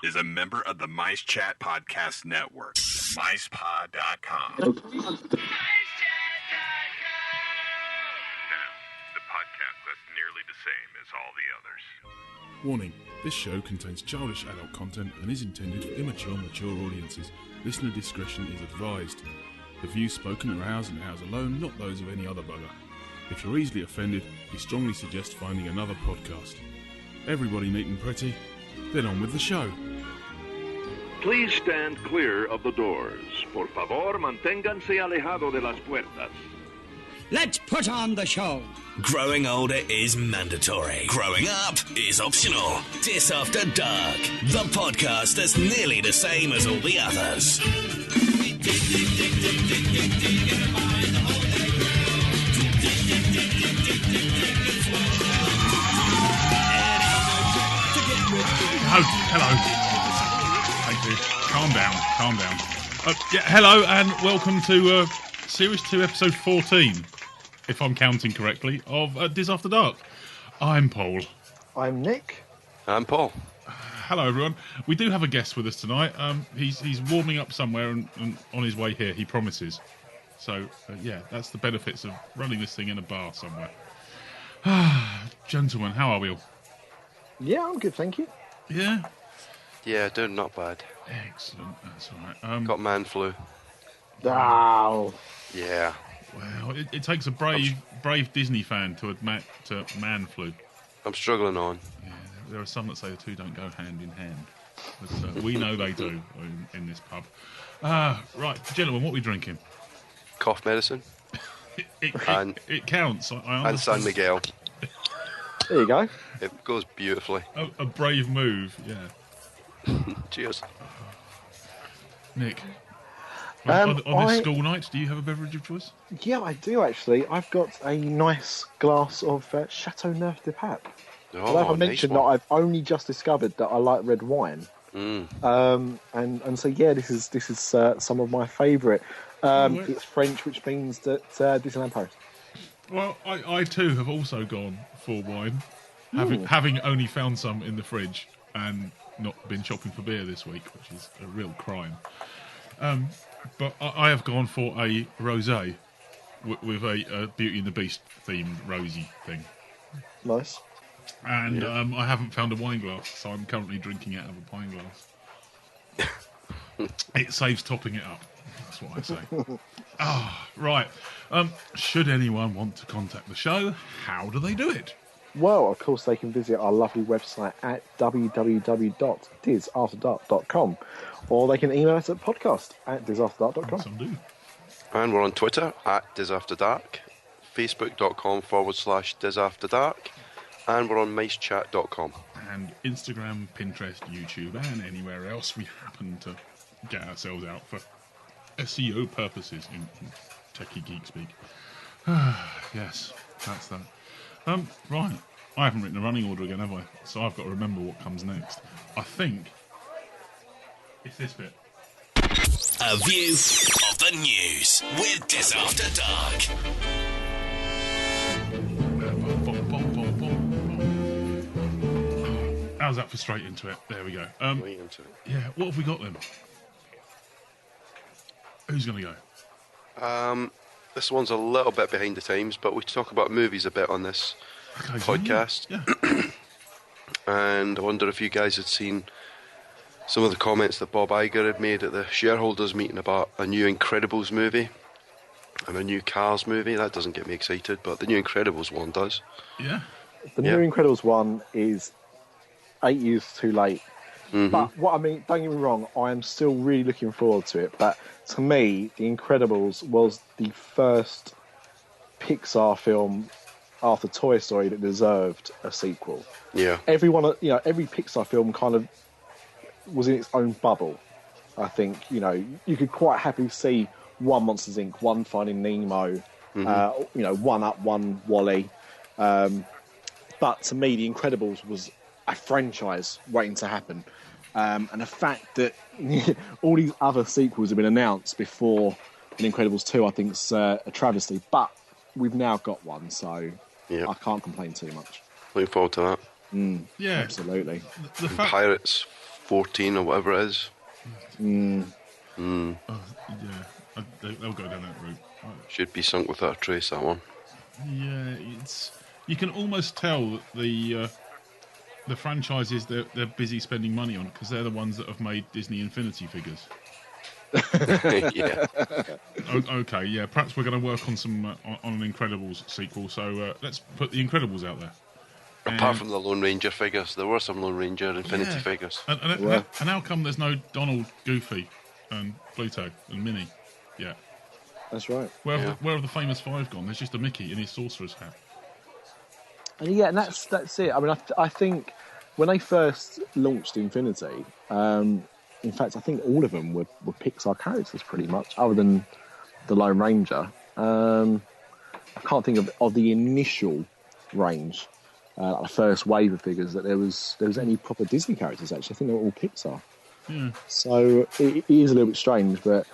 is a member of the Mice Chat Podcast Network. MicePod.com. Now, the podcast that's nearly the same as all the others. Warning, this show contains childish adult content and is intended for immature, mature audiences. Listener discretion is advised. The views spoken are ours and ours alone, not those of any other bugger. If you're easily offended, we strongly suggest finding another podcast. Everybody neat and pretty, then on with the show. Please stand clear of the doors. Por favor, manténganse alejado de las puertas. Let's put on the show. Growing older is mandatory. Growing up is optional. DisAfterdark, the podcast that's nearly the same as all the others. Hello. Thank you. Calm down. Hello and welcome to Series 2, Episode 14, if I'm counting correctly, of DisAfterdark. I'm Paul. I'm Nick. I'm Paul. Hello, everyone. We do have a guest with us tonight. He's warming up somewhere and on his way here, he promises. So, yeah, that's the benefits of running this thing in a bar somewhere. Gentlemen, how are we all? Yeah, I'm good, thank you. Yeah? Yeah, doing not bad. Excellent, that's all right. Got man flu. Oh. Yeah. Well, it takes a brave Disney fan to admit to man flu. I'm struggling on. Yeah, there are some that say the two don't go hand in hand. But we know they do in this pub. Right, gentlemen, what are we drinking? Cough medicine. It counts. I understand. And San Miguel. There you go. It goes beautifully. A brave move, yeah. Cheers. Nick, on this school night, do you have a beverage of choice? Yeah, I do actually. I've got a nice glass of chateauneuf de pape. Oh, I mentioned nice that I've only just discovered that I like red wine. And so yeah, this is some of my favourite. It's French, which means that Disneyland Paris. Well, I too have also gone for wine, having only found some in the fridge and not been shopping for beer this week, which is a real crime. But I have gone for a rosé with a Beauty and the Beast themed rosy thing. Nice. And I haven't found a wine glass, so I'm currently drinking out of a pint glass. It saves topping it up. That's what I say. Right. Should anyone want to contact the show, how do they do it? Well, of course, they can visit our lovely website at www.disafterdark.com, or they can email us at podcast@disafterdark.com. Some do. And we're on Twitter at DisAfterdark, Facebook.com/DisAfterdark, and we're on MiceChat.com. And Instagram, Pinterest, YouTube, and anywhere else we happen to get ourselves out for SEO purposes in techie geek speak. Yes, that's that. Right. I haven't written a running order again, have I? So I've got to remember what comes next. I think it's this bit. A view of the news with DisAfterdark. How's that for straight into it? There we go. Straight into it. Yeah, what have we got then? Who's going to go? This one's a little bit behind the times, but we talk about movies a bit on this podcast. Yeah. And I wonder if you guys had seen some of the comments that Bob Iger had made at the shareholders meeting about a new Incredibles movie and a new Cars movie. That doesn't get me excited, but the new Incredibles one does. Yeah. The new Incredibles one is 8 years too late. Mm-hmm. But don't get me wrong, I am still really looking forward to it. But to me, The Incredibles was the first Pixar film after Toy Story that deserved a sequel. Yeah. Every Pixar film kind of was in its own bubble. I think, you could quite happily see one Monsters Inc., one Finding Nemo, one Up, one Wall-E. But to me, The Incredibles was a franchise waiting to happen. And the fact that all these other sequels have been announced before The Incredibles 2, I think, is a travesty. But we've now got one, so I can't complain too much. Looking forward to that. Yeah, absolutely. The Pirates 14 or whatever it is. Yeah, they'll go down that route. Should be sunk without a trace, that one. Yeah, you can almost tell that the franchises they're busy spending money on, because they're the ones that have made Disney Infinity figures. Yeah. Okay, yeah, perhaps we're going to work on some on an Incredibles sequel. So let's put the Incredibles out there. Apart from the Lone Ranger figures, there were some Lone Ranger Infinity figures. And how come there's no Donald, Goofy, and Pluto and Minnie? Yeah, That's right. Where have the famous five gone? There's just a Mickey in his sorcerer's hat. And yeah, and that's it. I mean, I think when they first launched Infinity, in fact, I think all of them were Pixar characters pretty much, other than the Lone Ranger. I can't think of the initial range, like the first wave of figures, that there was any proper Disney characters. Actually, I think they were all Pixar. Yeah. So it is a little bit strange, but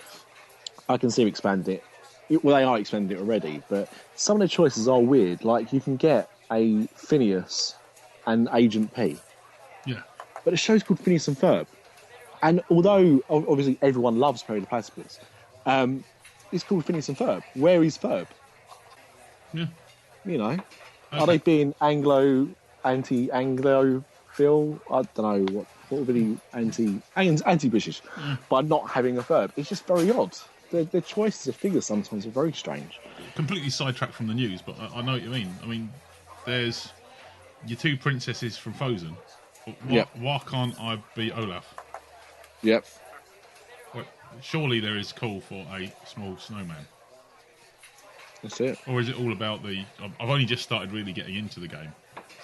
I can see them expanding it. Well, they are expanding it already, but some of the choices are weird. Like, you can get a Phineas and Agent P. Yeah. But the show's called Phineas and Ferb. And although, obviously, everyone loves Perry the Platypus, it's called Phineas and Ferb. Where is Ferb? Yeah. You know? Okay. Are they being anti-Anglo Phil? I don't know. What would be anti-British by not having a Ferb? It's just very odd. The choices of figures sometimes are very strange. Completely sidetracked from the news, but I know what you mean. I mean, there's your two princesses from Frozen. Why can't I be Olaf? Yep. Well, surely there is call for a small snowman. That's it. Or is it all about the... I've only just started really getting into the game,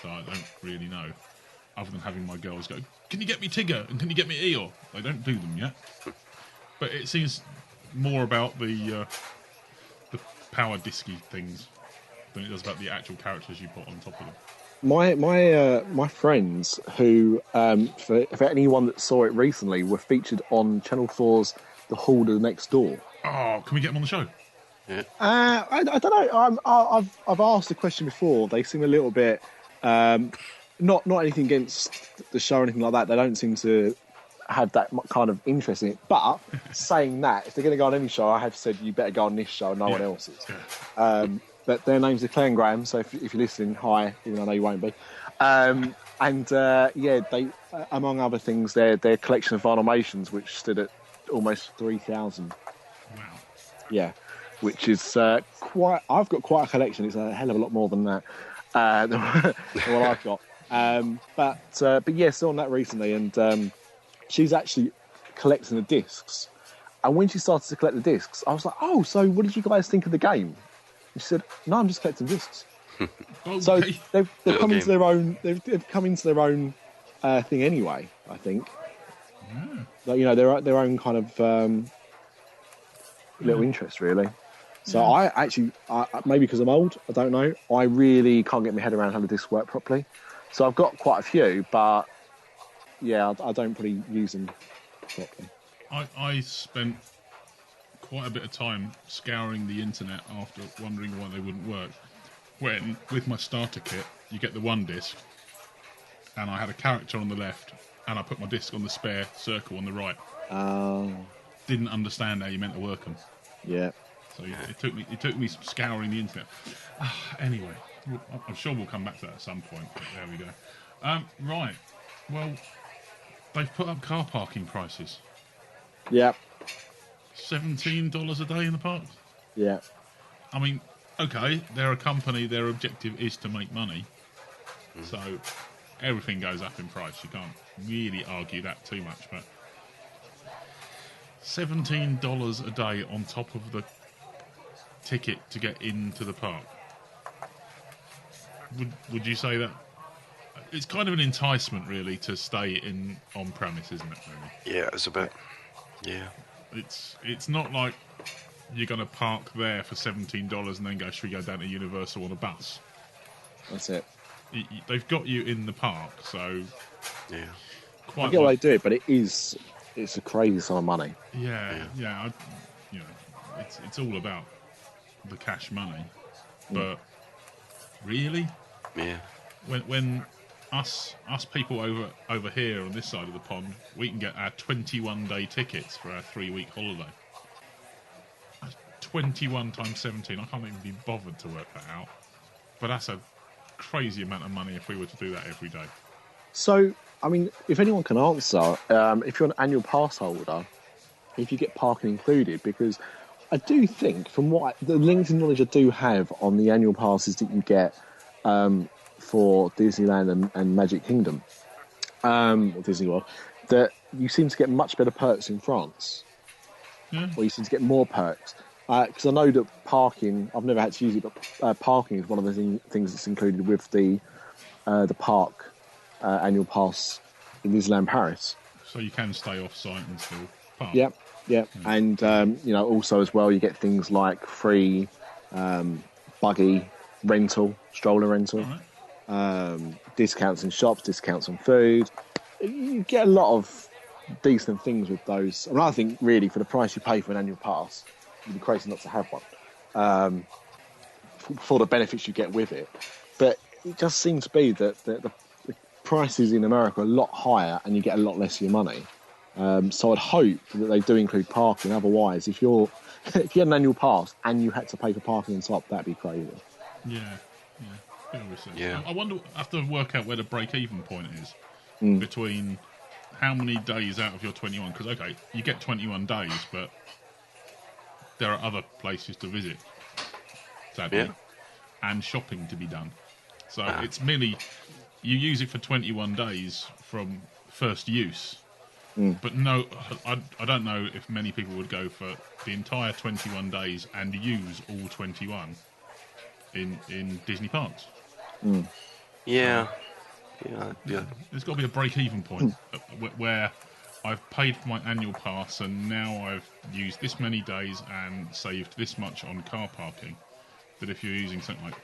so I don't really know. Other than having my girls go, can you get me Tigger and can you get me Eeyore? They don't do them yet. But it seems more about the power disky things than it does about the actual characters you put on top of them. My friends who, for anyone that saw it recently, were featured on Channel 4's The Hoarder Next Door. Oh, can we get them on the show? Yeah. I don't know. I've asked the question before. They seem a little bit not anything against the show or anything like that. They don't seem to have that kind of interest in it. But saying that, if they're going to go on any show, I have said you better go on this show, no one else's. Yeah. But their names are Clay and Graham, so if you're listening, hi, even though I know you won't be. They, among other things, their collection of Vinymations, which stood at almost 3,000. Wow. Yeah, which is quite... I've got quite a collection. It's a hell of a lot more than that, than what I've got. But yeah, saw on that recently, and she's actually collecting the discs. And when she started to collect the discs, I was like, oh, so what did you guys think of the game? She said, "No, I'm just collecting discs." Okay. So they've come into their own. They've come into their own thing anyway. I think. Yeah. Like, you know, their own kind of little interest, really. So I actually, maybe because I'm old, I don't know. I really can't get my head around how the discs work properly. So I've got quite a few, but yeah, I don't really use them properly. I spent quite a bit of time scouring the internet after wondering why they wouldn't work. When, with my starter kit, you get the one disc, and I had a character on the left, and I put my disc on the spare circle on the right. Didn't understand how you meant to work them. Yeah. So it took me scouring the internet. Anyway, I'm sure we'll come back to that at some point. But there we go. Right. Well, they've put up car parking prices. Yeah. $17 a day in the park? Yeah. I mean, okay, they're a company, their objective is to make money. So everything goes up in price. You can't really argue that too much, but $17 a day on top of the ticket to get into the park. Would you say that? It's kind of an enticement, really, to stay on premise, isn't it? Really? Yeah, it's a bit. Yeah. It's not like you're going to park there for $17 and then go, should we go down to Universal on a bus? That's it. They've got you in the park, so Yeah. I get why they do it, but it's a crazy sum of money. Yeah. It's all about the cash money, but really, Yeah. when us people over here on this side of the pond, we can get our 21-day tickets for our 3-week holiday. 21 times 17, I can't even be bothered to work that out. But that's a crazy amount of money if we were to do that every day. So, I mean, if anyone can answer, if you're an annual pass holder, if you get parking included, because I do think, from what the limited knowledge I do have on the annual passes that you get for Disneyland and Magic Kingdom, or Disney World, that you seem to get much better perks in France. Yeah. Or you seem to get more perks. Because I know that parking, I've never had to use it, but parking is one of the things that's included with the park annual pass in Disneyland Paris. So you can stay off site and still park. Yep. And also as well, you get things like free buggy rental, stroller rental, discounts in shops, discounts on food. You get a lot of decent things with those. And I think really for the price you pay for an annual pass, you'd be crazy not to have one for the benefits you get with it. But it just seems to be that the prices in America are a lot higher and you get a lot less for your money. So I'd hope that they do include parking. Otherwise, if you had an annual pass and you had to pay for parking on top, that'd be crazy. Yeah. Bit of research. Yeah. I wonder, I have to work out where the break-even point is between how many days out of your 21. Because, okay, you get 21 days, but there are other places to visit, sadly, and shopping to be done. So it's merely, you use it for 21 days from first use. But no, I don't know if many people would go for the entire 21 days and use all 21 in Disney parks. Yeah. There's got to be a break-even point where I've paid for my annual pass and now I've used this many days and saved this much on car parking. But if you're using something like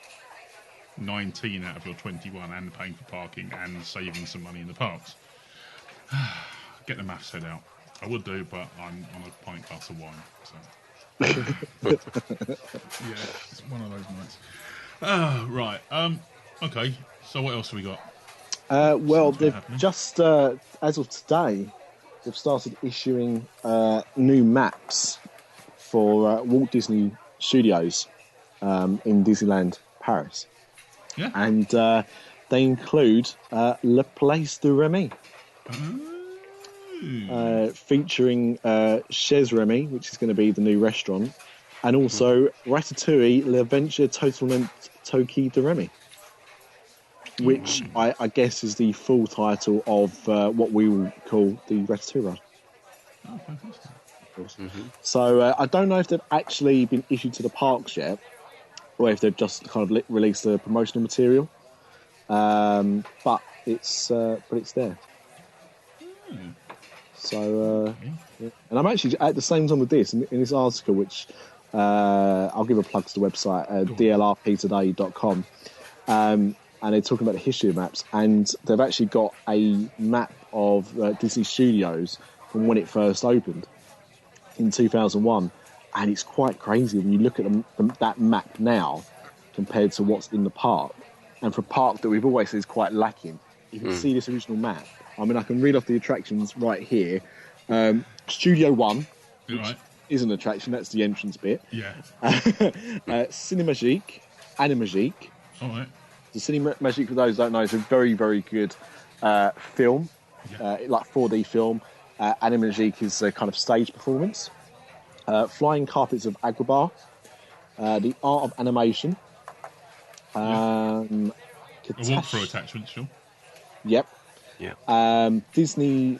19 out of your 21 and paying for parking and saving some money in the parks, get the maths head out. I would do, but I'm on a pint glass of wine. So. Yeah, it's one of those nights. Right. Okay. So what else have we got? Well, they've just, as of today, they've started issuing new maps for Walt Disney Studios in Disneyland Paris. Yeah. And they include Le Place de Remy. Featuring Chez Remy, which is going to be the new restaurant, and also Ratatouille, L'Aventure Toki de Remy, which I guess is the full title of what we will call the Ratatouille ride. Oh, fantastic. So I don't know if they've actually been issued to the parks yet, or if they've just kind of released the promotional material. But it's there. So, and I'm actually at the same time with this in this article, which I'll give a plug to the website, dlrptoday.com, and they're talking about the history of maps, and they've actually got a map of Disney Studios from when it first opened in 2001, and it's quite crazy when you look at that map now compared to what's in the park, and for a park that we've always said is quite lacking. You can see this original map. I mean, I can read off the attractions right here. Studio 1, which is an attraction. That's the entrance bit. Yeah. Cinemagique, Animagique. All right. The Cinemagique, for those who don't know, is a very, very good film, like 4D film. Animagique is a kind of stage performance. Flying Carpets of Agrabah. The Art of Animation. A walkthrough attachment, sure. Yep. Yeah. Disney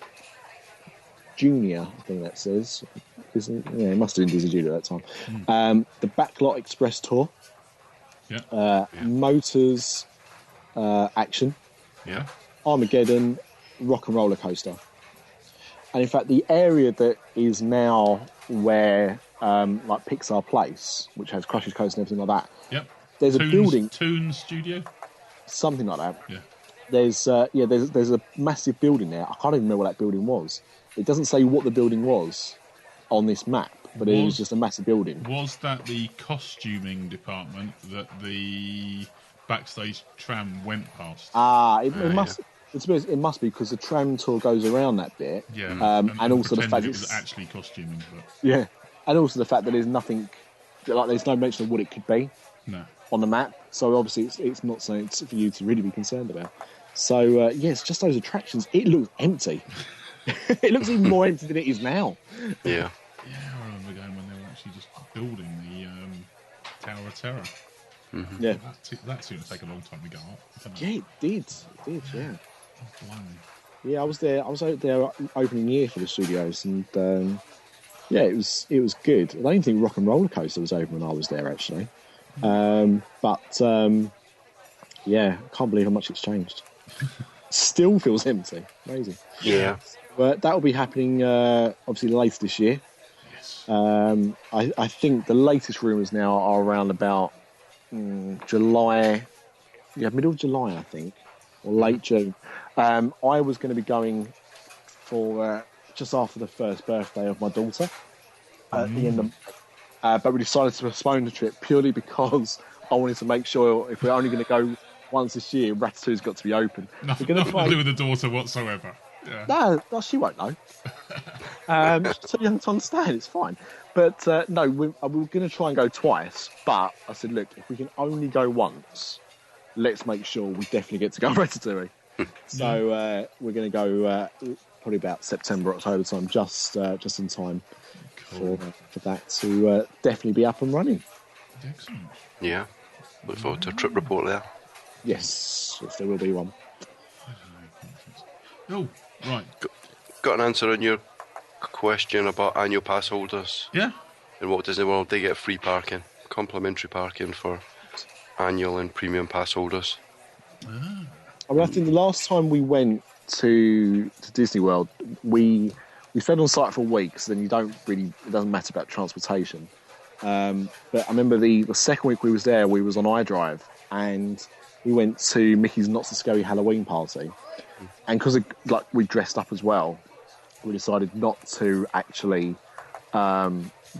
Junior, I think that says. Disney, yeah, it must have been Disney Junior at that time. The Backlot Express Tour. Yeah. Motors Action. Yeah. Armageddon, Rock and Roller Coaster. And in fact, the area that is now where, like Pixar Place, which has Crush's Coast and everything like that. Yep. There's a building. Toon Studio? Something like that. Yeah. There's a massive building there. I can't even remember what that building was. It doesn't say what the building was on this map, but it was just a massive building. Was that the costuming department that the backstage tram went past. It must be because the tram tour goes around that bit. Yeah, and also the fact it was actually costuming. But... Yeah, and also the fact that there's nothing, like there's no mention of what it could be on the map. So obviously it's not something for you to really be concerned about. So it's just those attractions. It looks empty. It looks even more empty than it is now. Yeah. Yeah, I remember going when they were actually just building the Tower of Terror. Mm-hmm. Yeah. That seemed to take a long time to go up. Yeah, it did. Yeah. Oh, blimey. Yeah, I was there. I was out there opening year for the studios, and it was good. I don't think Rock and Roller Coaster was open when I was there actually, but I can't believe how much it's changed. Still feels empty. Amazing. Yeah. But that will be happening obviously later this year. Yes. I think the latest rumours now are around about July. Yeah, middle of July, I think, or late June. I was going to be going for just after the first birthday of my daughter at the end of, but we decided to postpone the trip purely because I wanted to make sure if we're only going to go once this year, Ratatouille's got to be open. Nothing to do with the daughter whatsoever. Yeah. No, she won't know. She's too young to understand. It's fine. But no, we were going to try and go twice. But I said, look, if we can only go once, let's make sure we definitely get to go Ratatouille. So we're going to go probably about September, October time, just in time for that to definitely be up and running. Excellent. Yeah. Look forward to a trip report there. Yes, there will be one. Oh, right. Got an answer on your question about annual pass holders. Yeah. In Walt Disney World, they get free parking, complimentary parking for annual and premium pass holders. I mean, I think the last time we went to Disney World, we stayed on site for a week, so then it doesn't matter about transportation. But I remember the second week we was there, we was on iDrive, and we went to Mickey's Not So Scary Halloween party. And because we dressed up as well, we decided not to actually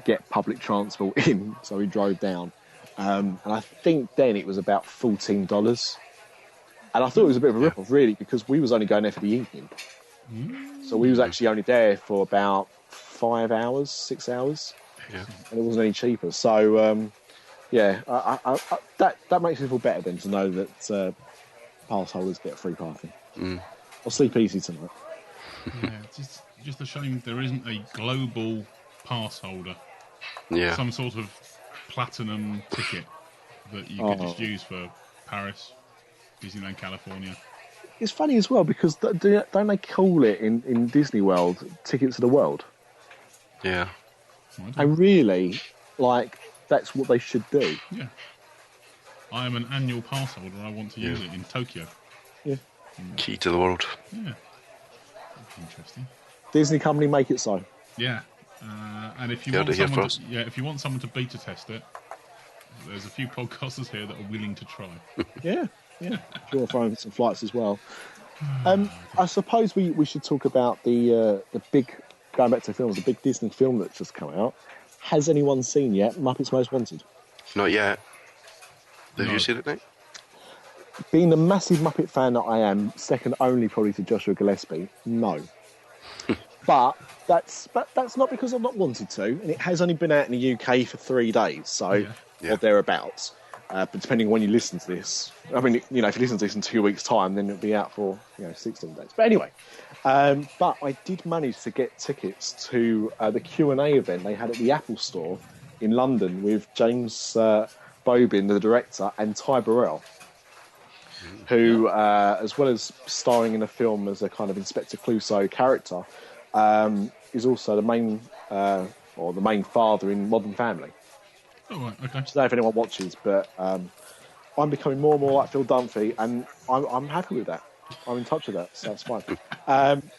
get public transport in, so we drove down. And I think then it was about $14. And I thought it was a bit of a rip-off, really, because we was only going there for the evening. So we was actually only there for about 5 hours, 6 hours. Yeah. And it wasn't any cheaper. So, that makes me feel better then to know that pass holders get free parking. I'll sleep easy tonight. Yeah, it's just a shame there isn't a global pass holder. Yeah. Some sort of platinum ticket that you could just use for Paris, Disneyland, California. It's funny as well because don't they call it in Disney World Tickets to the World? Yeah. And really, that's what they should do. Yeah. I am an annual pass holder. I want to use it in Tokyo. Yeah. Key to the world. Yeah. Interesting. Disney company, make it so. Yeah. And if you want someone to beta test it, there's a few podcasters here that are willing to try. Yeah. Sure, throwing some flights as well. I suppose we should talk about the big, going back to films, the big Disney film that's just come out. Has anyone seen yet Muppets Most Wanted? Not yet. Have you seen it, Nick? Being the massive Muppet fan that I am, second only probably to Joshua Gillespie, no. but that's not because I've not wanted to, and it has only been out in the UK for 3 days, or thereabouts. But depending on when you listen to this, I mean, if you listen to this in 2 weeks' time, then it'll be out for 16 days. But anyway, but I did manage to get tickets to the Q&A event they had at the Apple Store in London with James Bobin, the director, and Ty Burrell, who, as well as starring in a film as a kind of Inspector Clouseau character, is also the main father in Modern Family. Oh, right, okay. I don't know if anyone watches, but I'm becoming more and more like Phil Dunphy, and I'm happy with that. I'm in touch with that, so that's fine.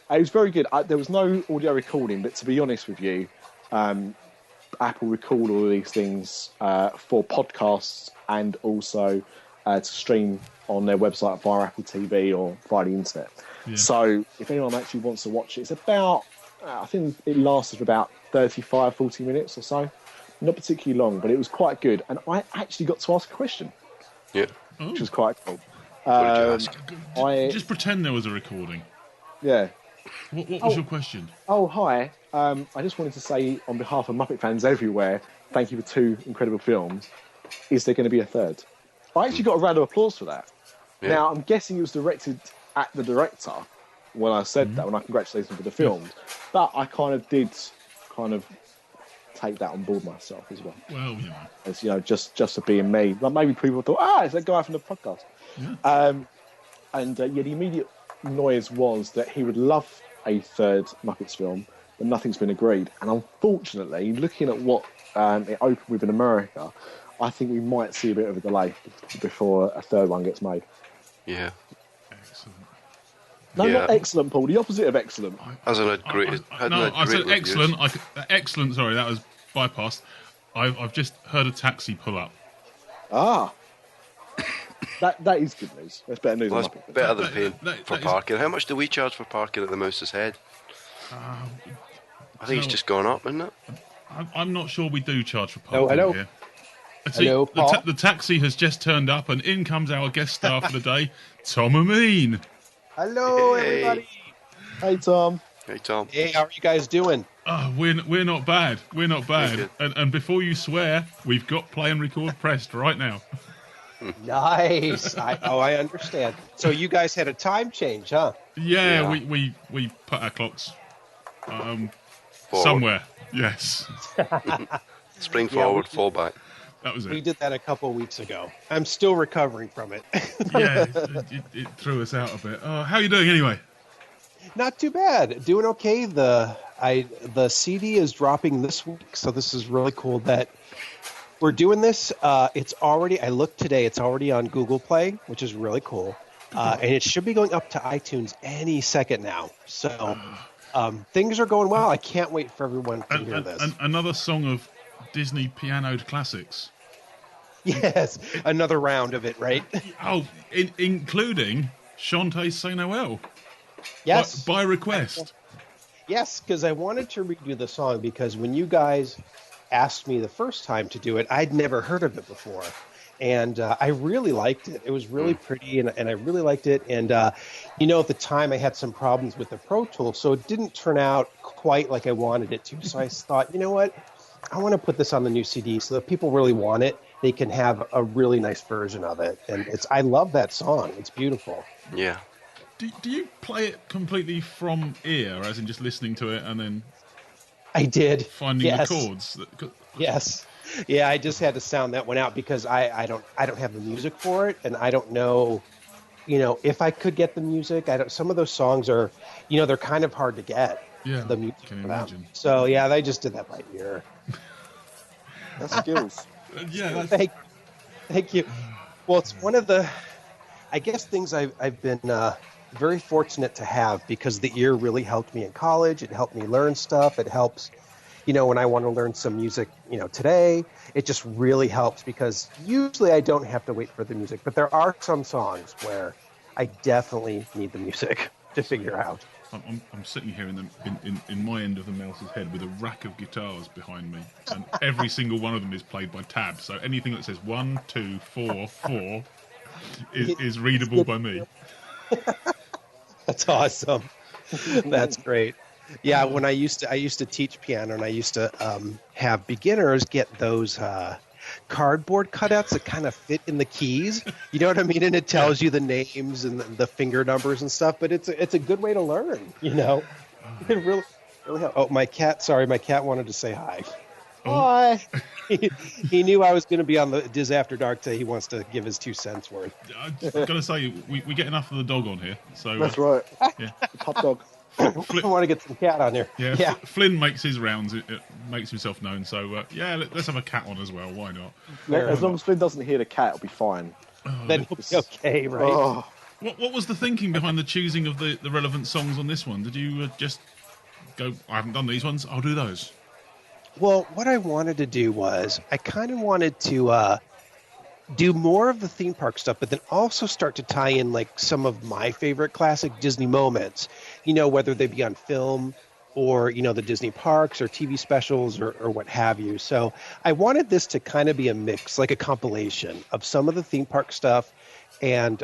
It was very good. There was no audio recording, but to be honest with you, Apple record all of these things for podcasts and also to stream on their website via Apple TV or via the internet. Yeah. So if anyone actually wants to watch it, it's about, I think it lasted for about 35, 40 minutes or so. Not particularly long, but it was quite good. And I actually got to ask a question. Yeah. which was quite cool. What did you ask? Just pretend there was a recording. Yeah. What was your question? Oh, hi. I just wanted to say, on behalf of Muppet fans everywhere, thank you for 2 incredible films. Is there going to be a third? I actually got a round of applause for that. Yeah. Now, I'm guessing it was directed at the director when I said that, when I congratulated him for the film. But I did take that on board myself as well. Well, As, just for being me. Like, maybe people thought, it's that guy from the podcast. Yeah. The immediate noise was that he would love a third Muppets film, but nothing's been agreed. And unfortunately, looking at what it opened with in America, I think we might see a bit of a delay before a third one gets made. Yeah. Excellent. No, not excellent, Paul. The opposite of excellent. Hasn't had great. I said excellent. Excellent. Sorry, that was bypassed. I've just heard a taxi pull up. Ah. That is good news. That's better news. Well, than that's better than paying for parking. How much do we charge for parking at the Mouse's Head? I think it's just gone up, isn't it? I'm not sure we do charge for parking here. Hello, Paul. The taxi has just turned up, and in comes our guest star for the day, Tom Ameen. Hello, everybody. Hey, Tom. Hey, Tom. Hey, how are you guys doing? We're not bad. We're not bad. Good. And before you swear, we've got play and record pressed right now. Nice. I understand. So you guys had a time change, huh? Yeah. We put our clocks somewhere. Yes. Spring forward, fall back. That was it. We did that a couple of weeks ago. I'm still recovering from it. Yeah, it threw us out a bit. How are you doing anyway? Not too bad. Doing okay. The CD is dropping this week, so this is really cool that we're doing this. It's already, I looked today, it's already on Google Play, which is really cool. And it should be going up to iTunes any second now. So things are going well. I can't wait for everyone to hear this. Another song of Disney pianoed classics. Yes, another round of it, right? Including Chante Saint Noel. Yes. By request. Yes, because I wanted to redo the song because when you guys asked me the first time to do it, I'd never heard of it before. And I really liked it. It was really pretty, and I really liked it. And, at the time I had some problems with the Pro Tools, so it didn't turn out quite like I wanted it to. So I thought, you know what? I want to put this on the new CD so that people really want it. They can have a really nice version of it. And I love that song. It's beautiful. Yeah. Do you play it completely from ear, as in just listening to it and then I did finding the chords? Yes. Yeah, I just had to sound that one out because I don't have the music for it, and I don't know, if I could get the music. Some of those songs are, they're kind of hard to get. Yeah, the music can you for them. imagine? So yeah, they just did that by ear. That's skills. Yeah, thank you. Well, it's one of the, I guess, things I've been very fortunate to have because the ear really helped me in college. It helped me learn stuff. It helps, when I want to learn some music, today. It just really helps because usually I don't have to wait for the music, but there are some songs where I definitely need the music to figure out. I'm sitting here in my end of the mouse's head with a rack of guitars behind me, and every single one of them is played by tab. So anything that says 1, 2, 4, 4 is readable by me. That's awesome. That's great. Yeah, when I used to teach piano, and I used to have beginners get those cardboard cutouts that kind of fit in the keys. You know what I mean? And it tells you the names and the finger numbers and stuff. But it's a good way to learn. It really helps. Oh, my cat wanted to say hi. Hi. He knew I was going to be on the DisAfterdark today. He wants to give his 2 cents worth. I'm got to say, we get enough of the dog on here. So That's right. Yeah. The pub dog. I want to get some cat on there. Yeah. Flynn makes his rounds. It makes himself known. So let's have a cat on as well. Why not? As long as Flynn doesn't hear the cat, it'll be fine. Then he'll be okay, right? Oh. What was the thinking behind the choosing of the relevant songs on this one? Did you just go, I haven't done these ones, I'll do those? Well, what I wanted to do was I kind of wanted to do more of the theme park stuff, but then also start to tie in like some of my favorite classic Disney moments, whether they be on film or, the Disney parks or TV specials or what have you. So I wanted this to kind of be a mix, like a compilation of some of the theme park stuff And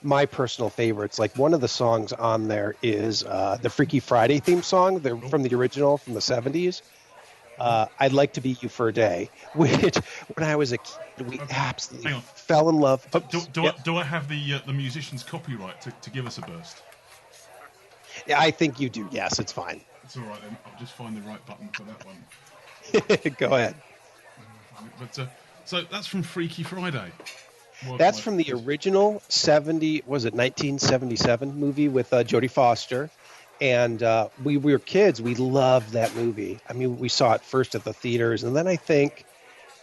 my personal favorites, like one of the songs on there is the Freaky Friday theme song from the original from the 70s. I'd Like to Be You for a Day, which when I was a kid, we absolutely fell in love. Do I have the musician's copyright to give us a burst? Yeah, I think you do. Yes, it's fine. It's all right then. I'll just find the right button for that one. Go ahead. But so that's from Freaky Friday. That's from the original 1977 movie with Jodie Foster. And we were kids. We loved that movie. I mean, we saw it first at the theaters. And then I think,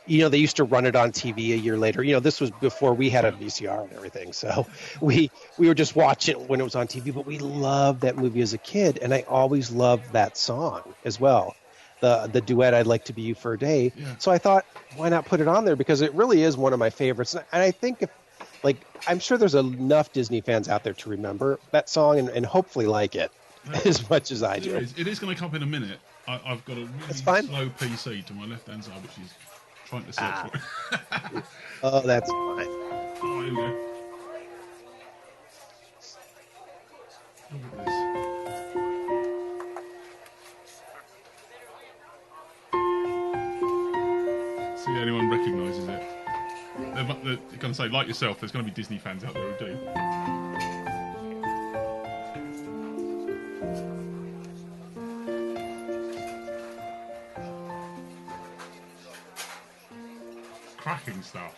they used to run it on TV a year later. This was before we had a VCR and everything. So we were just watching it when it was on TV. But we loved that movie as a kid. And I always loved that song as well. The duet, I'd Like to Be You for a Day. Yeah. So I thought, why not put it on there? Because it really is one of my favorites. And I think I'm sure there's enough Disney fans out there to remember that song and hopefully like it. As much as I do. It is going to come up in a minute. I've got a really slow PC to my left-hand side, which is trying to search for it. Oh, that's fine. Oh, here we go. Look at this. See if anyone recognises it. They're going to say, like yourself, there's going to be Disney fans out there who do. Cracking stuff,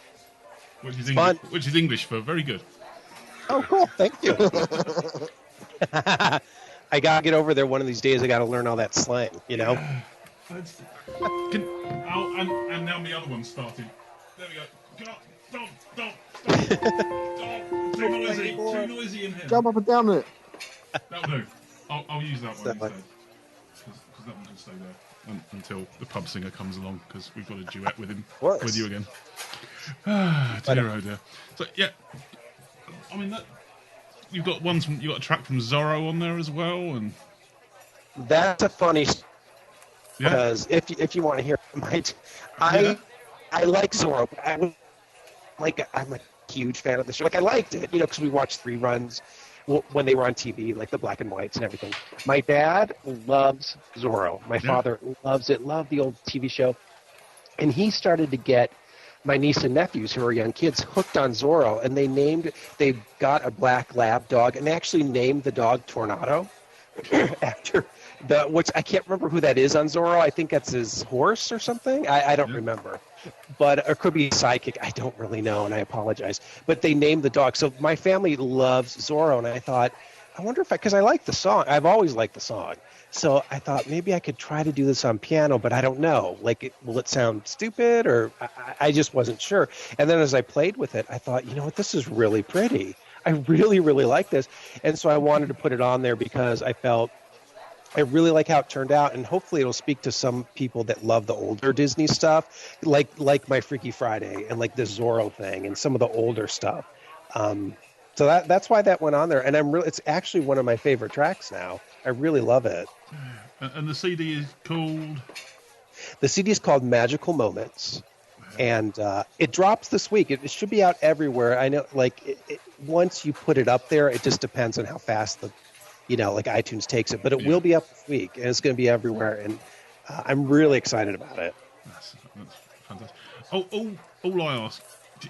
which is English for very good. Oh, cool! Thank you. I gotta get over there one of these days. I gotta learn all that slang, And now the other one's started. There we go. Stop! Too noisy in here. Jump up and down it. That'll do. I'll use that one instead. Because that one can stay there until the pub singer comes along, because we've got a duet with him, with you again. Dear, oh dear. So yeah, I mean you've got a track from Zorro on there as well, and that's a funny. Because if you want to hear, I like Zorro. I'm a huge fan of the show. Like I liked it, because we watched reruns when they were on TV, like the black and whites and everything. My dad loves Zorro. My father loves it, loved the old TV show. And he started to get my niece and nephews, who are young kids, hooked on Zorro. And they got a black lab dog, and they actually named the dog Tornado after which I can't remember who that is on Zorro. I think that's his horse or something. I don't remember. But it could be a sidekick. I don't really know, and I apologize. But they named the dog. So my family loves Zorro, and I thought, I wonder if because I like the song. I've always liked the song. So I thought maybe I could try to do this on piano, but I don't know. Will it sound stupid? Or I just wasn't sure. And then as I played with it, I thought, this is really pretty. I really, really like this. And so I wanted to put it on there because I felt I really like how it turned out, and hopefully it'll speak to some people that love the older Disney stuff, like my Freaky Friday and like the Zorro thing and some of the older stuff. So that's why that went on there, and it's actually one of my favorite tracks now. I really love it. And the CD is called? The CD is called Magical Moments, and it drops this week. It should be out everywhere. I know, once you put it up there, it just depends on how fast iTunes takes it, but it will be up this week, and it's going to be everywhere, and I'm really excited about it. That's fantastic. All I ask,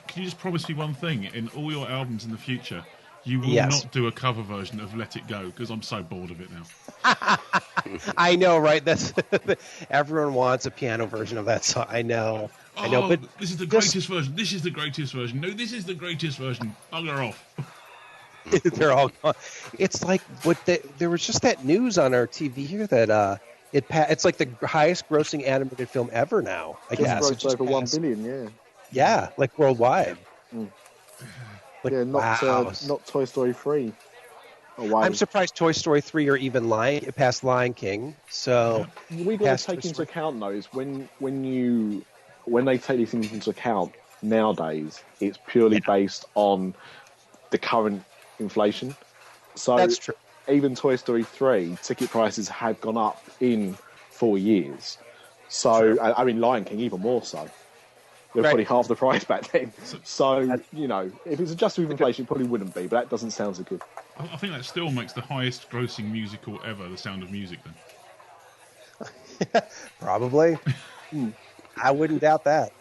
can you just promise me one thing? In all your albums in the future, you will not do a cover version of Let It Go, because I'm so bored of it now. I know, right? That's everyone wants a piano version of that song. I know, but this is the greatest version. This is the greatest version. No, this is the greatest version. Bugger off. They're all gone. It's like there was just that news on our TV here that it's like the highest grossing animated film ever now. I guess it's over 1 billion. Yeah. Yeah, like worldwide. Mm. Not Toy Story 3. I'm surprised Toy Story 3 or even past Lion King. So we got to take into account those when they take these things into account nowadays. It's purely based on the current inflation. So that's true. Even Toy Story 3 ticket prices have gone up in 4 years. So I mean, Lion King even more so. They're Right. probably half the price back then. So, you know, if it's adjusted with inflation, it probably wouldn't be, but that doesn't sound so good. I think that still makes the highest grossing musical ever, The Sound of Music, then. Probably. I wouldn't doubt that.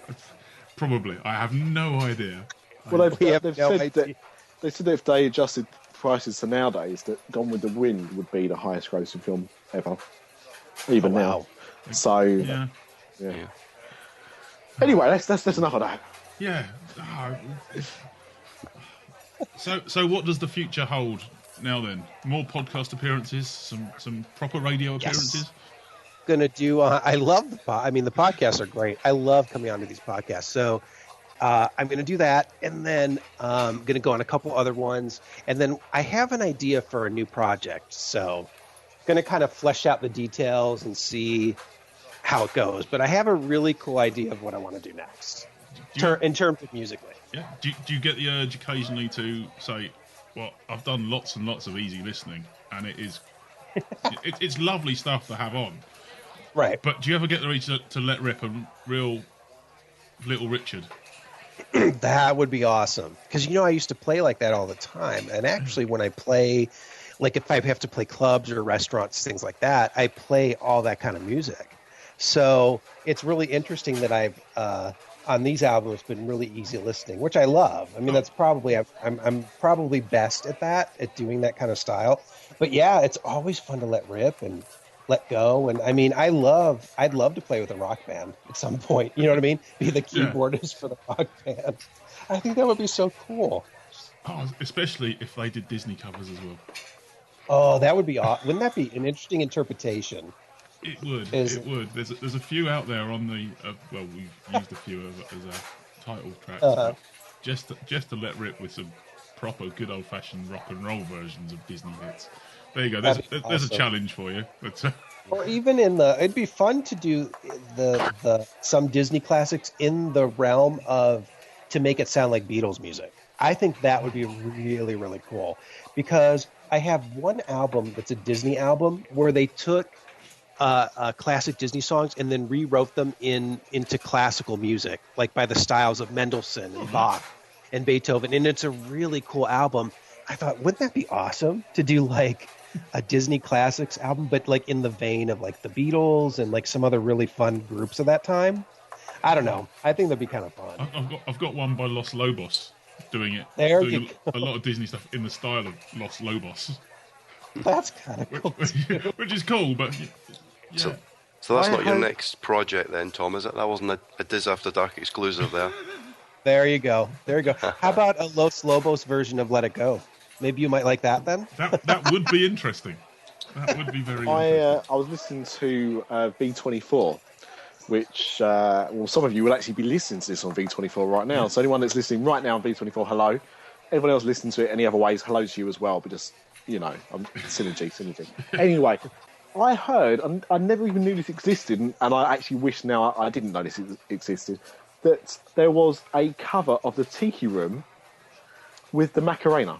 Probably. I have no idea. Well, We have they've no said idea. that they said that if they adjusted prices to nowadays, that Gone with the Wind would be the highest grossing film ever, even now. So, Yeah. Anyway, that's enough of that. Yeah. So what does the future hold now then? More podcast appearances, some proper radio appearances? Gonna do. I love the podcasts are great. I love coming onto these podcasts. So I'm gonna do that, and then I'm gonna go on a couple other ones, and then I have an idea for a new project. So gonna kind of flesh out the details and see how it goes. But I have a really cool idea of what I want to do next in terms of musically. Yeah. Do you get the urge occasionally to say, well, I've done lots and lots of easy listening, and it's lovely stuff to have on. Right. But do you ever get the urge to let rip a real Little Richard? That would be awesome. Because, I used to play like that all the time. And actually, when I play, like if I have to play clubs or restaurants, things like that, I play all that kind of music. So it's really interesting that I've, on these albums, been really easy listening, which I love. I mean, that's probably, I'm probably best at that, at doing that kind of style. But yeah, it's always fun to let rip and let go. And I mean, I'd love to play with a rock band at some point. You know what I mean? Be the keyboardist for the rock band. I think that would be so cool. Oh, especially if they did Disney covers as well. Oh, that would be awesome. Wouldn't that be an interesting interpretation? It would. It would. There's a few out there on the. Well, we've used a few as a title track. Just to let rip with some proper good old fashioned rock and roll versions of Disney hits. There you go. There's a challenge for you. But, or even it'd be fun to do the some Disney classics in the realm of to make it sound like Beatles music. I think that would be really, really cool, because I have one album that's a Disney album where they took classic Disney songs and then rewrote them into classical music, like by the styles of Mendelssohn and Bach and Beethoven, and it's a really cool album. I thought, wouldn't that be awesome to do like a Disney classics album, but like in the vein of like the Beatles and like some other really fun groups of that time? I don't know. I think that'd be kind of fun. I've got one by Los Lobos doing it. There doing you a lot of Disney stuff in the style of Los Lobos. That's kind of cool too. Which is cool, but yeah. So that's not your next project then, Tom, is it? That wasn't a DisAfterdark exclusive there. There you go. How about a Los Lobos version of Let It Go? Maybe you might like that then? That would be interesting. That would be very interesting. I was listening to V24, which, some of you will actually be listening to this on V24 right now. So anyone that's listening right now on V24, hello. Everyone else listening to it any other ways, hello to you as well. But just, synergy. Anyway, I heard, and I never even knew this existed, and I actually wish now I didn't know this existed, that there was a cover of the Tiki Room with the Macarena.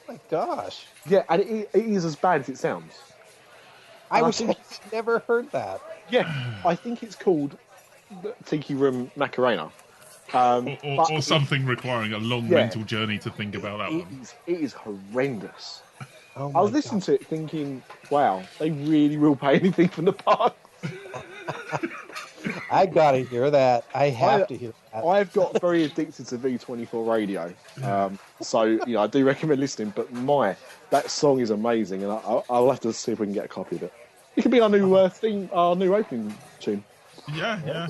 Oh my gosh. Yeah, and it is as bad as it sounds. I've never heard that. Yeah, I think it's called the Tiki Room Macarena. Or something requiring a long mental journey to think about that one. It is horrendous. Oh I was listening to it thinking, wow, they really will pay anything from the park. I gotta hear that. I have to hear that. I've got very addicted to V24 radio. So, I do recommend listening, but that song is amazing, and I'll have to see if we can get a copy of it. It could be our new theme, our new opening tune. Yeah.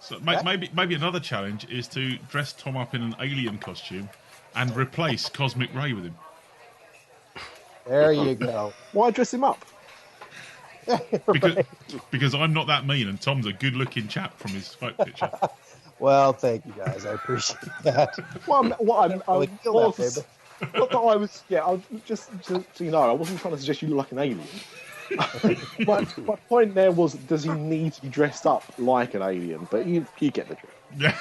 So maybe another challenge is to dress Tom up in an alien costume and replace Cosmic Ray with him. There you go. Why dress him up? Because I'm not that mean, and Tom's a good-looking chap from his folk picture. Well, thank you guys. I appreciate that. Just so you know, I wasn't trying to suggest you look like an alien. My point there was, does he need to be dressed up like an alien? But you get the drift. Yeah.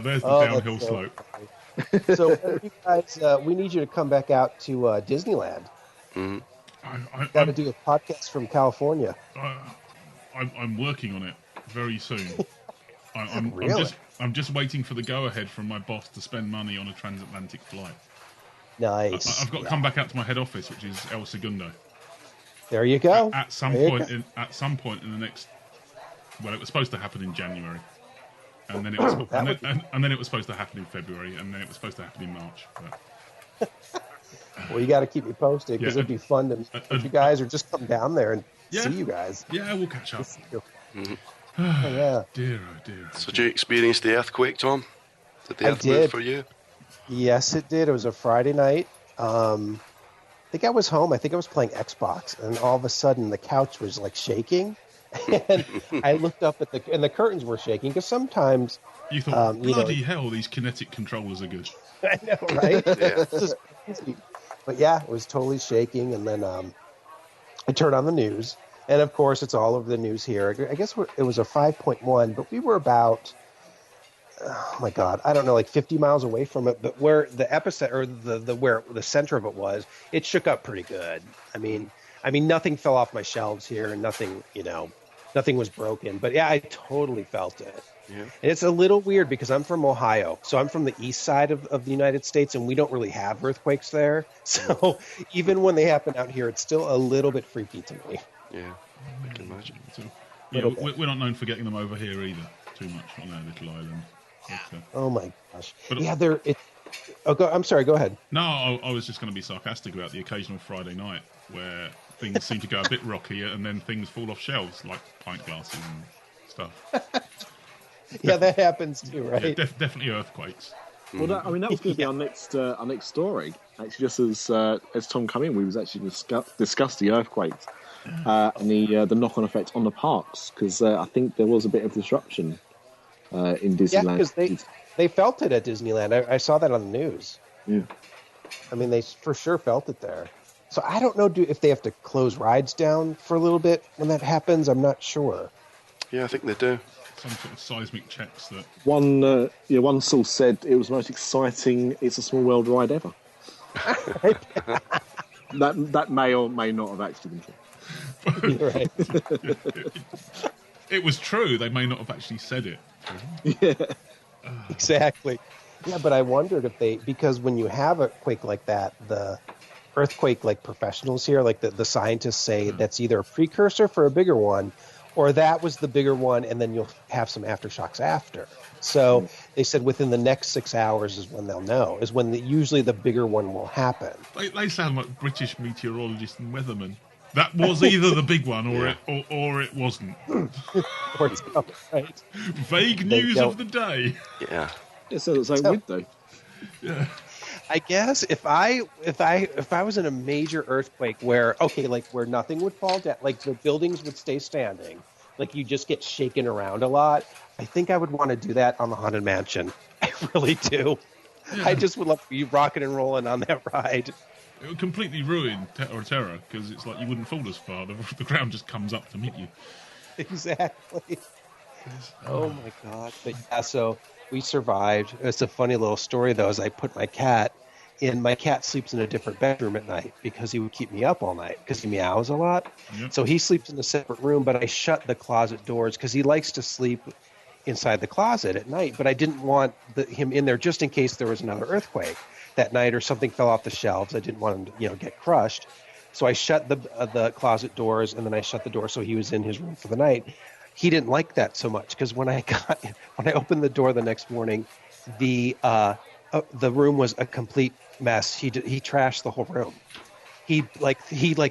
There's the downhill slope. So, you guys, we need you to come back out to Disneyland. Mm-hmm. Got to do a podcast from California. I'm working on it. very soon. I'm Really? I'm just waiting for the go-ahead from my boss to spend money on a transatlantic flight. Nice. I've got to come back out to my head office, which is El Segundo. There you go. At some There you point go. in the next. Well, it was supposed to happen in January, and then it was and then it was supposed to happen in February, and then it was supposed to happen in March. But Well, you got to keep me posted because Yeah, it'd be fun to meet you guys or just come down there and Yeah. see you guys. yeah, we'll catch up. Oh, yeah. Dear, oh dear. So did you experience the earthquake, Tom? Did the I earth move did. for you? Yes, it did. It was a Friday night. I think I was home. I think I was playing Xbox, and all of a sudden the couch was like shaking, and I looked up at and the curtains were shaking because sometimes You thought, you know- bloody hell, these kinetic controllers are good. I know, right? This is crazy. But yeah, it was totally shaking, and then I turned on the news, and of course it's all over the news here. I guess it was a 5.1, but we were about, oh my God, I don't know, like 50 miles away from it. But where the epicenter, or where the center of it was, it shook up pretty good. I mean, nothing fell off my shelves here, and nothing was broken. But yeah, I totally felt it. Yeah. And it's a little weird because I'm from Ohio, so I'm from the east side of the United States, and we don't really have earthquakes there. So even when they happen out here, it's still a little bit freaky to me. Yeah, I can imagine. So, yeah, we're not known for getting them over here either, too much on our little island. But, Oh my gosh! But- Yeah, I'm sorry. Go ahead. no, I was just going to be sarcastic about the occasional Friday night where things seem to go a bit rocky and then things fall off shelves, like pint glasses and stuff. Yeah, that happens too, right? Yeah, definitely earthquakes. Well, that was going to be our next story. Actually, just as Tom came in, we was actually discuss the earthquakes and the knock-on effect on the parks, because I think there was a bit of disruption in Disneyland. Yeah, because they felt it at Disneyland. I saw that on the news. Yeah. I mean, they for sure felt it there. So I don't know if they have to close rides down for a little bit when that happens. I'm not sure. Yeah, I think they do. Some sort of seismic checks that. One source said it was the most exciting It's a Small World ride ever. that may or may not have actually been true. You're right. It was true. They may not have actually said it. Exactly. Yeah, but I wondered because when you have a quake like that, the earthquake professionals here, like the scientists say that's either a precursor for a bigger one, or that was the bigger one, and then you'll have some aftershocks after. So they said within the next 6 hours is when they'll know, is when usually the bigger one will happen. They sound like British meteorologists and weathermen. That was either the big one or it wasn't. Or it's not, right? Vague news of the day. Yeah. It sounds like weird though. Yeah. I guess if I was in a major earthquake where nothing would fall down, like the buildings would stay standing, like you just get shaken around a lot, I think I would want to do that on the Haunted Mansion. I really do. Yeah. I just would love to be rocking and rolling on that ride. It would completely ruin Terror because it's like you wouldn't fall as far. The ground just comes up to meet you. Exactly. Oh my God. But yeah, so we survived. It's a funny little story though, as I put my cat sleeps in a different bedroom at night because he would keep me up all night because he meows a lot. Yep. So he sleeps in a separate room, but I shut the closet doors because he likes to sleep inside the closet at night, but I didn't want him in there just in case there was another earthquake that night or something fell off the shelves. I didn't want him to, get crushed. So I shut the closet doors, and then I shut the door so he was in his room for the night. He didn't like that so much because when I opened the door the next morning, the room was a complete mess. He trashed the whole room. He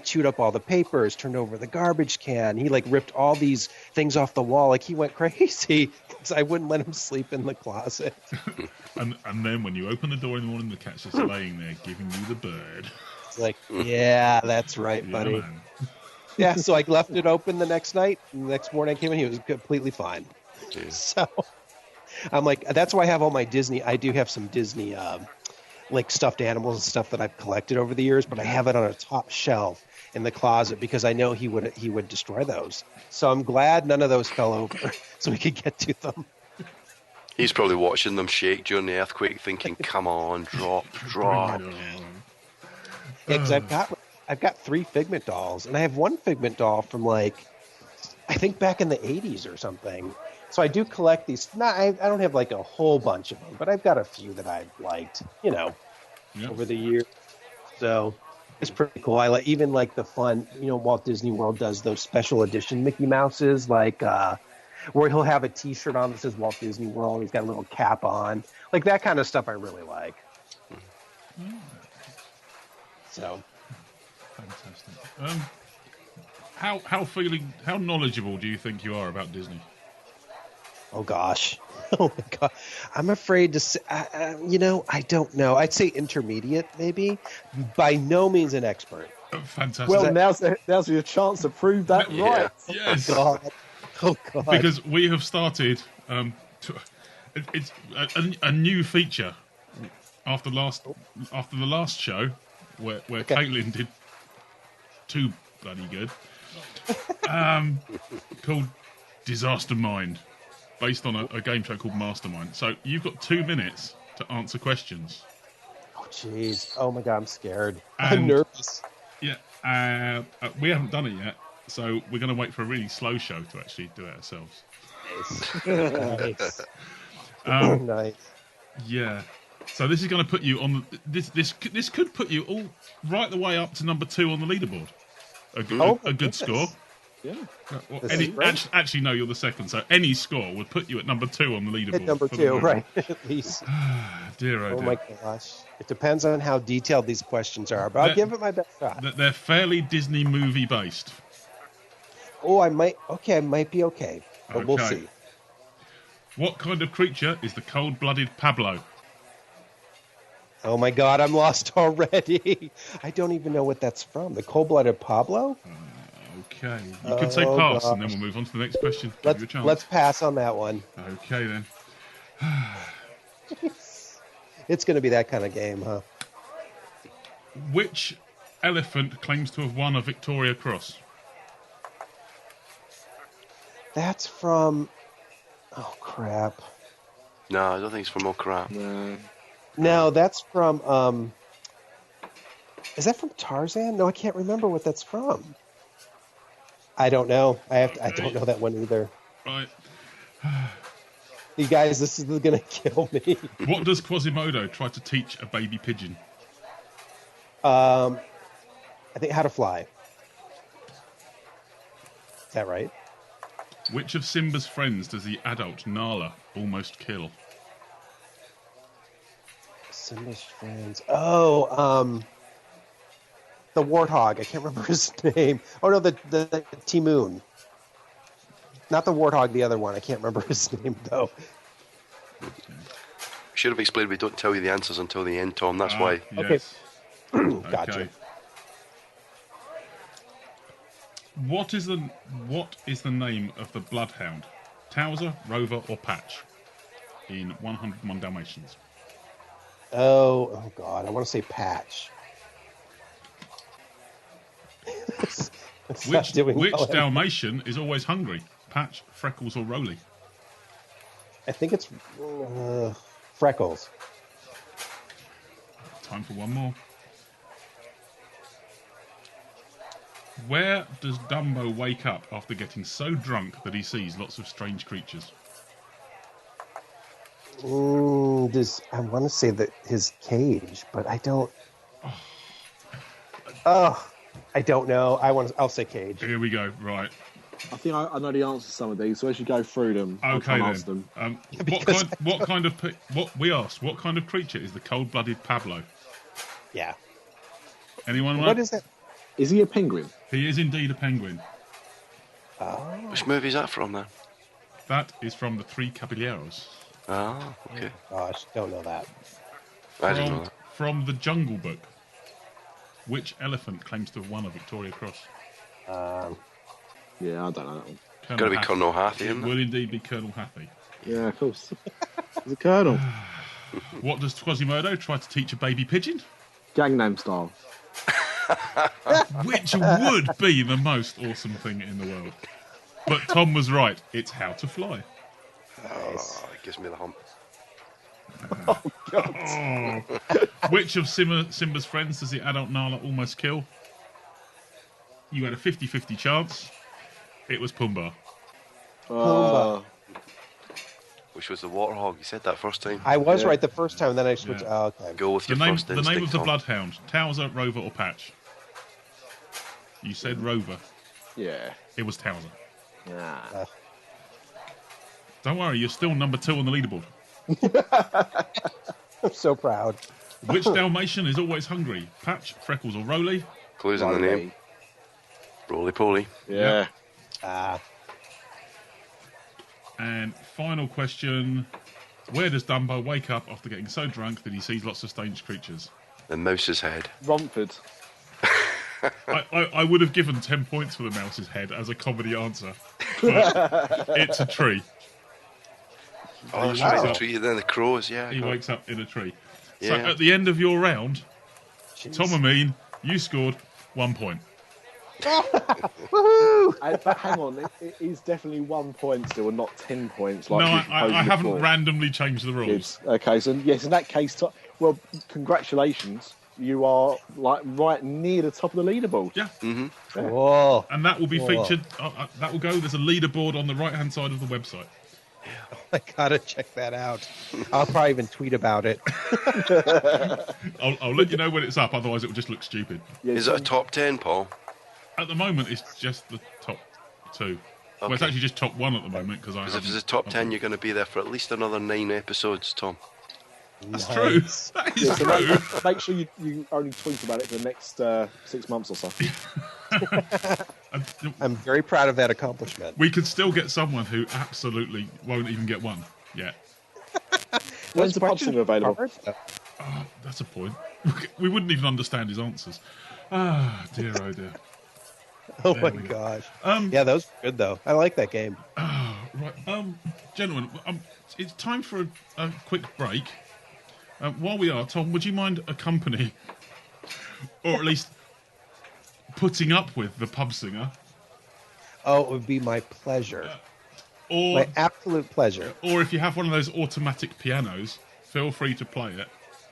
chewed up all the papers, turned over the garbage can. He ripped all these things off the wall. He went crazy because I wouldn't let him sleep in the closet. And then when you open the door in the morning, the cat's just laying there giving you the bird. It's yeah, that's right, buddy. Man. Yeah, so I left it open the next night. And the next morning I came in, he was completely fine. Jeez. So I'm that's why I have all my Disney. I do have some Disney stuffed animals and stuff that I've collected over the years, but I have it on a top shelf in the closet because I know he would destroy those. So I'm glad none of those fell over so we could get to them. He's probably watching them shake during the earthquake thinking, come on, drop. Yeah, because I've got 3 Figment dolls, and I have one Figment doll from I I think back in the 80s or something. So I do collect these. I don't have like a whole bunch of them, but I've got a few that I've liked, over the years. So it's pretty cool. I even like the fun, Walt Disney World does those special edition Mickey Mouses, like where he'll have a T-shirt on that says Walt Disney World. He's got a little cap on, like that kind of stuff. I really like. So fantastic. How knowledgeable do you think you are about Disney? Oh gosh. Oh my God. I'm afraid to say, I don't know. I'd say intermediate, maybe. By no means an expert. Fantastic. Well, now's your chance to prove that right. Yes. Oh God. Because we have started it's a new feature after the last show where Caitlin did too bloody good. Called DisAfterMind, based on a game show called Mastermind. So you've got 2 minutes to answer questions. Oh jeez. Oh my God, I'm scared. I'm nervous. Yeah. We haven't done it yet, so we're going to wait for a really slow show to actually do it ourselves. Nice. Nice. Yeah. So this is going to put you on this could put you all right the way up to number 2 on the leaderboard. A good score. Yeah. Well, actually, no, you're the second. So any score would put you at number 2 on the leaderboard. At number 2, right? At least. Dear, oh my gosh! It depends on how detailed these questions are, but I'll give it my best shot. They're fairly Disney movie based. Oh, I might be okay, but we'll see. What kind of creature is the cold-blooded Pablo? Oh my God, I'm lost already. I don't even know what that's from. The cold-blooded Pablo? Okay. You can say pass, and then we'll move on to the next question. Give you a chance. Let's pass on that one. Okay, then. It's going to be that kind of game, huh? Which elephant claims to have won a Victoria Cross? That's from... Oh, crap. No, I don't think it's from crap. No, that's from... Is that from Tarzan? No, I can't remember what that's from. I don't know. I don't know that one either. Right. You guys, this is going to kill me. What does Quasimodo try to teach a baby pigeon? I think how to fly. Is that right? Which of Simba's friends does the adult Nala almost kill? Simba's friends. Oh, the warthog. I can't remember his name. Oh no, the Timoon. Not the warthog, the other one. I can't remember his name though. Should have explained we don't tell you the answers until the end, Tom. That's why. Yes. Okay. Gotcha. Okay. What is the name of the bloodhound? Towser, Rover, or Patch? In 101 Dalmatians. Oh God! I want to say Patch. Which Dalmatian is always hungry? Patch, Freckles, or Rolly? I think it's Freckles. Time for one more. Where does Dumbo wake up after getting so drunk that he sees lots of strange creatures? I want to say that his cage, but I don't. I don't know. I'll say cage. Here we go. Right. I think I know the answer to some of these, so as you go through them, okay, I'll then. them. What kind of creature is the cold-blooded Pablo? Yeah. Anyone? What is that? Is he a penguin? He is indeed a penguin. Which movie is that from, then? That is from the Three Caballeros. Oh, okay. Gosh, don't know that. I didn't know that. From the Jungle Book. Which elephant claims to have won a Victoria Cross? Yeah, I don't know that one. Got to be Colonel Hathey, It isn't will it? indeed be Colonel Hathey. Yeah, of course. He's a colonel. What does Quasimodo try to teach a baby pigeon? Gangnam Style. Which would be the most awesome thing in the world. But Tom was right. It's how to fly. Oh, it gives me the hump. Oh, God. Which of Simba's friends does the adult Nala almost kill? You had a 50-50 chance. It was Pumbaa. Pumbaa. Which was the Warthog. You said that first time. I was right the first time, and then I switched. Yeah. Oh, okay. Go with The your name, first the instinct, name of the Tom. Bloodhound. Towser, Rover, or Patch? You said Rover. Yeah. It was Towser. Nah. Don't worry, you're still number 2 on the leaderboard. I'm so proud. Which Dalmatian is always hungry? Patch, Freckles, or Roly? Clues in the name. Roly-poly. Yeah. And final question. Where does Dumbo wake up after getting so drunk that he sees lots of strange creatures? The mouse's head. Romford. I would have given 10 points for the mouse's head as a comedy answer. But it's a tree. Oh, that's right. The tree, then the crows, yeah. He wakes up in a tree. Yeah. So at the end of your round, Tom Ameen, you scored 1 point. Woohoo! But hang on, it is definitely 1 point still, and not 10 points. Like No, you I proposed haven't before. randomly changed the rules. Yes. Okay, so yes, in that case, well, congratulations. You are like right near the top of the leaderboard. Yeah. Mm-hmm. Whoa. And that will be Whoa. featured. That will go. There's a leaderboard on the right-hand side of the website. I gotta check that out. I'll probably even tweet about it. I'll let you know when it's up. Otherwise, it will just look stupid. Yeah, Is it a top 10, Paul? At the moment, it's just the top 2. Well, it's Okay. actually just top 1 at the moment because Because if it's a top 10, you're going to be there for at least another 9 episodes, Tom. That's Nice. true. That is Yeah, so true. make sure you only tweet about it for the next 6 months or so. I'm very proud of that accomplishment. We could still get someone who absolutely won't even get one yet. When's the pub singer available? Oh, that's a point. We wouldn't even understand his answers. Ah, dear, oh dear. Oh There my we go. gosh. Um, Yeah, that was good though. I like that game. Right, gentlemen, it's time for a quick break. While we are, Tom, would you mind accompanying, or at least putting up with the pub singer, Oh, it would be my pleasure. or My absolute pleasure. if you have one of those automatic pianos, feel free to play it,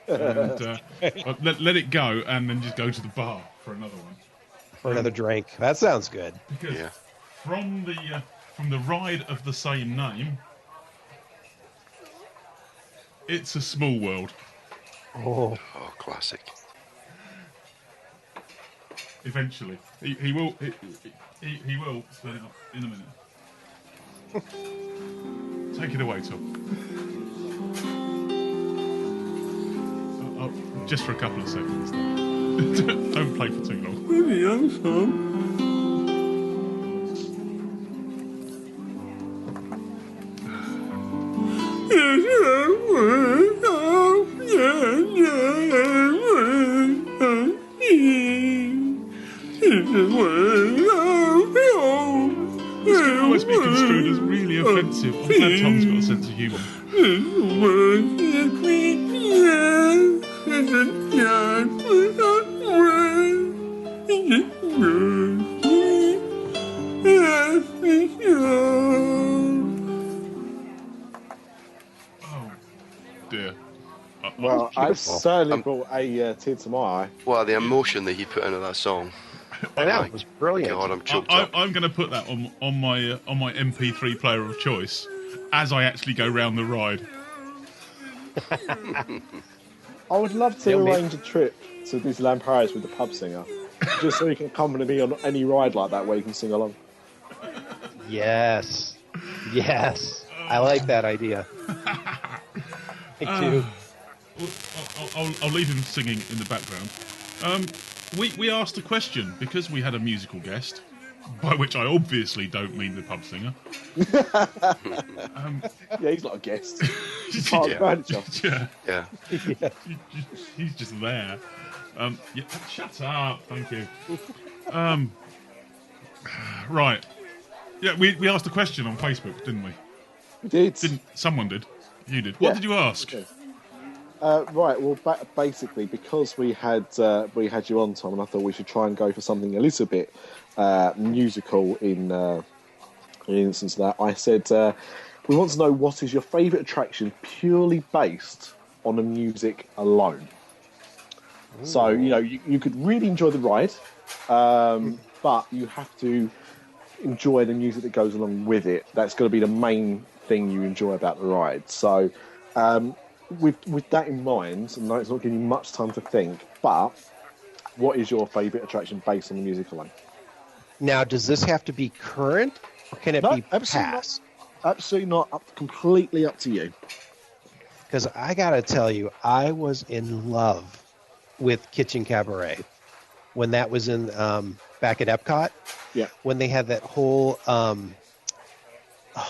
and let it go, and then just go to the bar for another one. For another drink. That sounds good. Because Yeah. from the ride of the same name, it's a small world. Oh, Oh, classic. Eventually, he will he will turn it up in a minute. Take it away, Tom. Just for a couple of seconds. Don't play for too long. This could always be construed as really offensive. I'm glad Tom's got a sense of humour. Oh, dear. Well, I've certainly brought a tear to my eye. Well, the emotion that he put into that song. I know. It was brilliant. God, I'm choked up. I'm going to put that on my MP3 player of choice as I actually go round the ride. I would love to Yeah, maybe- arrange a trip to Disneyland Paris with the pub singer, just so you can accompany me on any ride like that where you can sing along. Yes. Yes. I like that idea. Me too. I'll leave him singing in the background. We asked a question because we had a musical guest, by which I obviously don't mean the pub singer. Yeah, he's not a guest. He's part of the furniture. Yeah, Yeah. he's just there. Yeah, shut up, thank you. Right. Yeah, we asked a question on Facebook, didn't we? We did. Someone did. You did. What Yeah. did you ask? Okay. Right. Well, basically, because we had you on, Tom, and I thought we should try and go for something a little bit musical in instance of that. I said we want to know what is your favourite attraction purely based on the music alone. Ooh. So you could really enjoy the ride, but you have to enjoy the music that goes along with it. That's going to be the main thing you enjoy about the ride. So, with that in mind, I know it's not giving you much time to think, but what is your favourite attraction based on the music alone? Now, does this have to be current, or can it be past? Absolutely not. Completely up to you. Because I got to tell you, I was in love with Kitchen Cabaret when that was in back at Epcot. Yeah. When they had that whole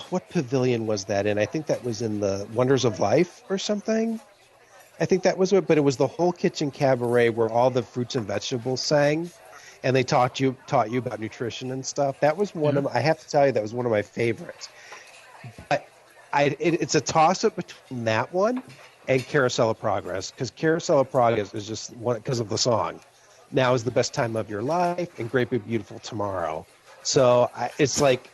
what pavilion was that in? I think that was in the Wonders of Life or something. I think that was it, but it was the whole Kitchen Cabaret where all the fruits and vegetables sang, and they taught you about nutrition and stuff. That was one of I have to tell you, that was one of my favorites. But it's a toss-up between that one and Carousel of Progress, because Carousel of Progress is just one because of the song. Now is the best time of your life, and Great Big Beautiful Tomorrow. So it's like,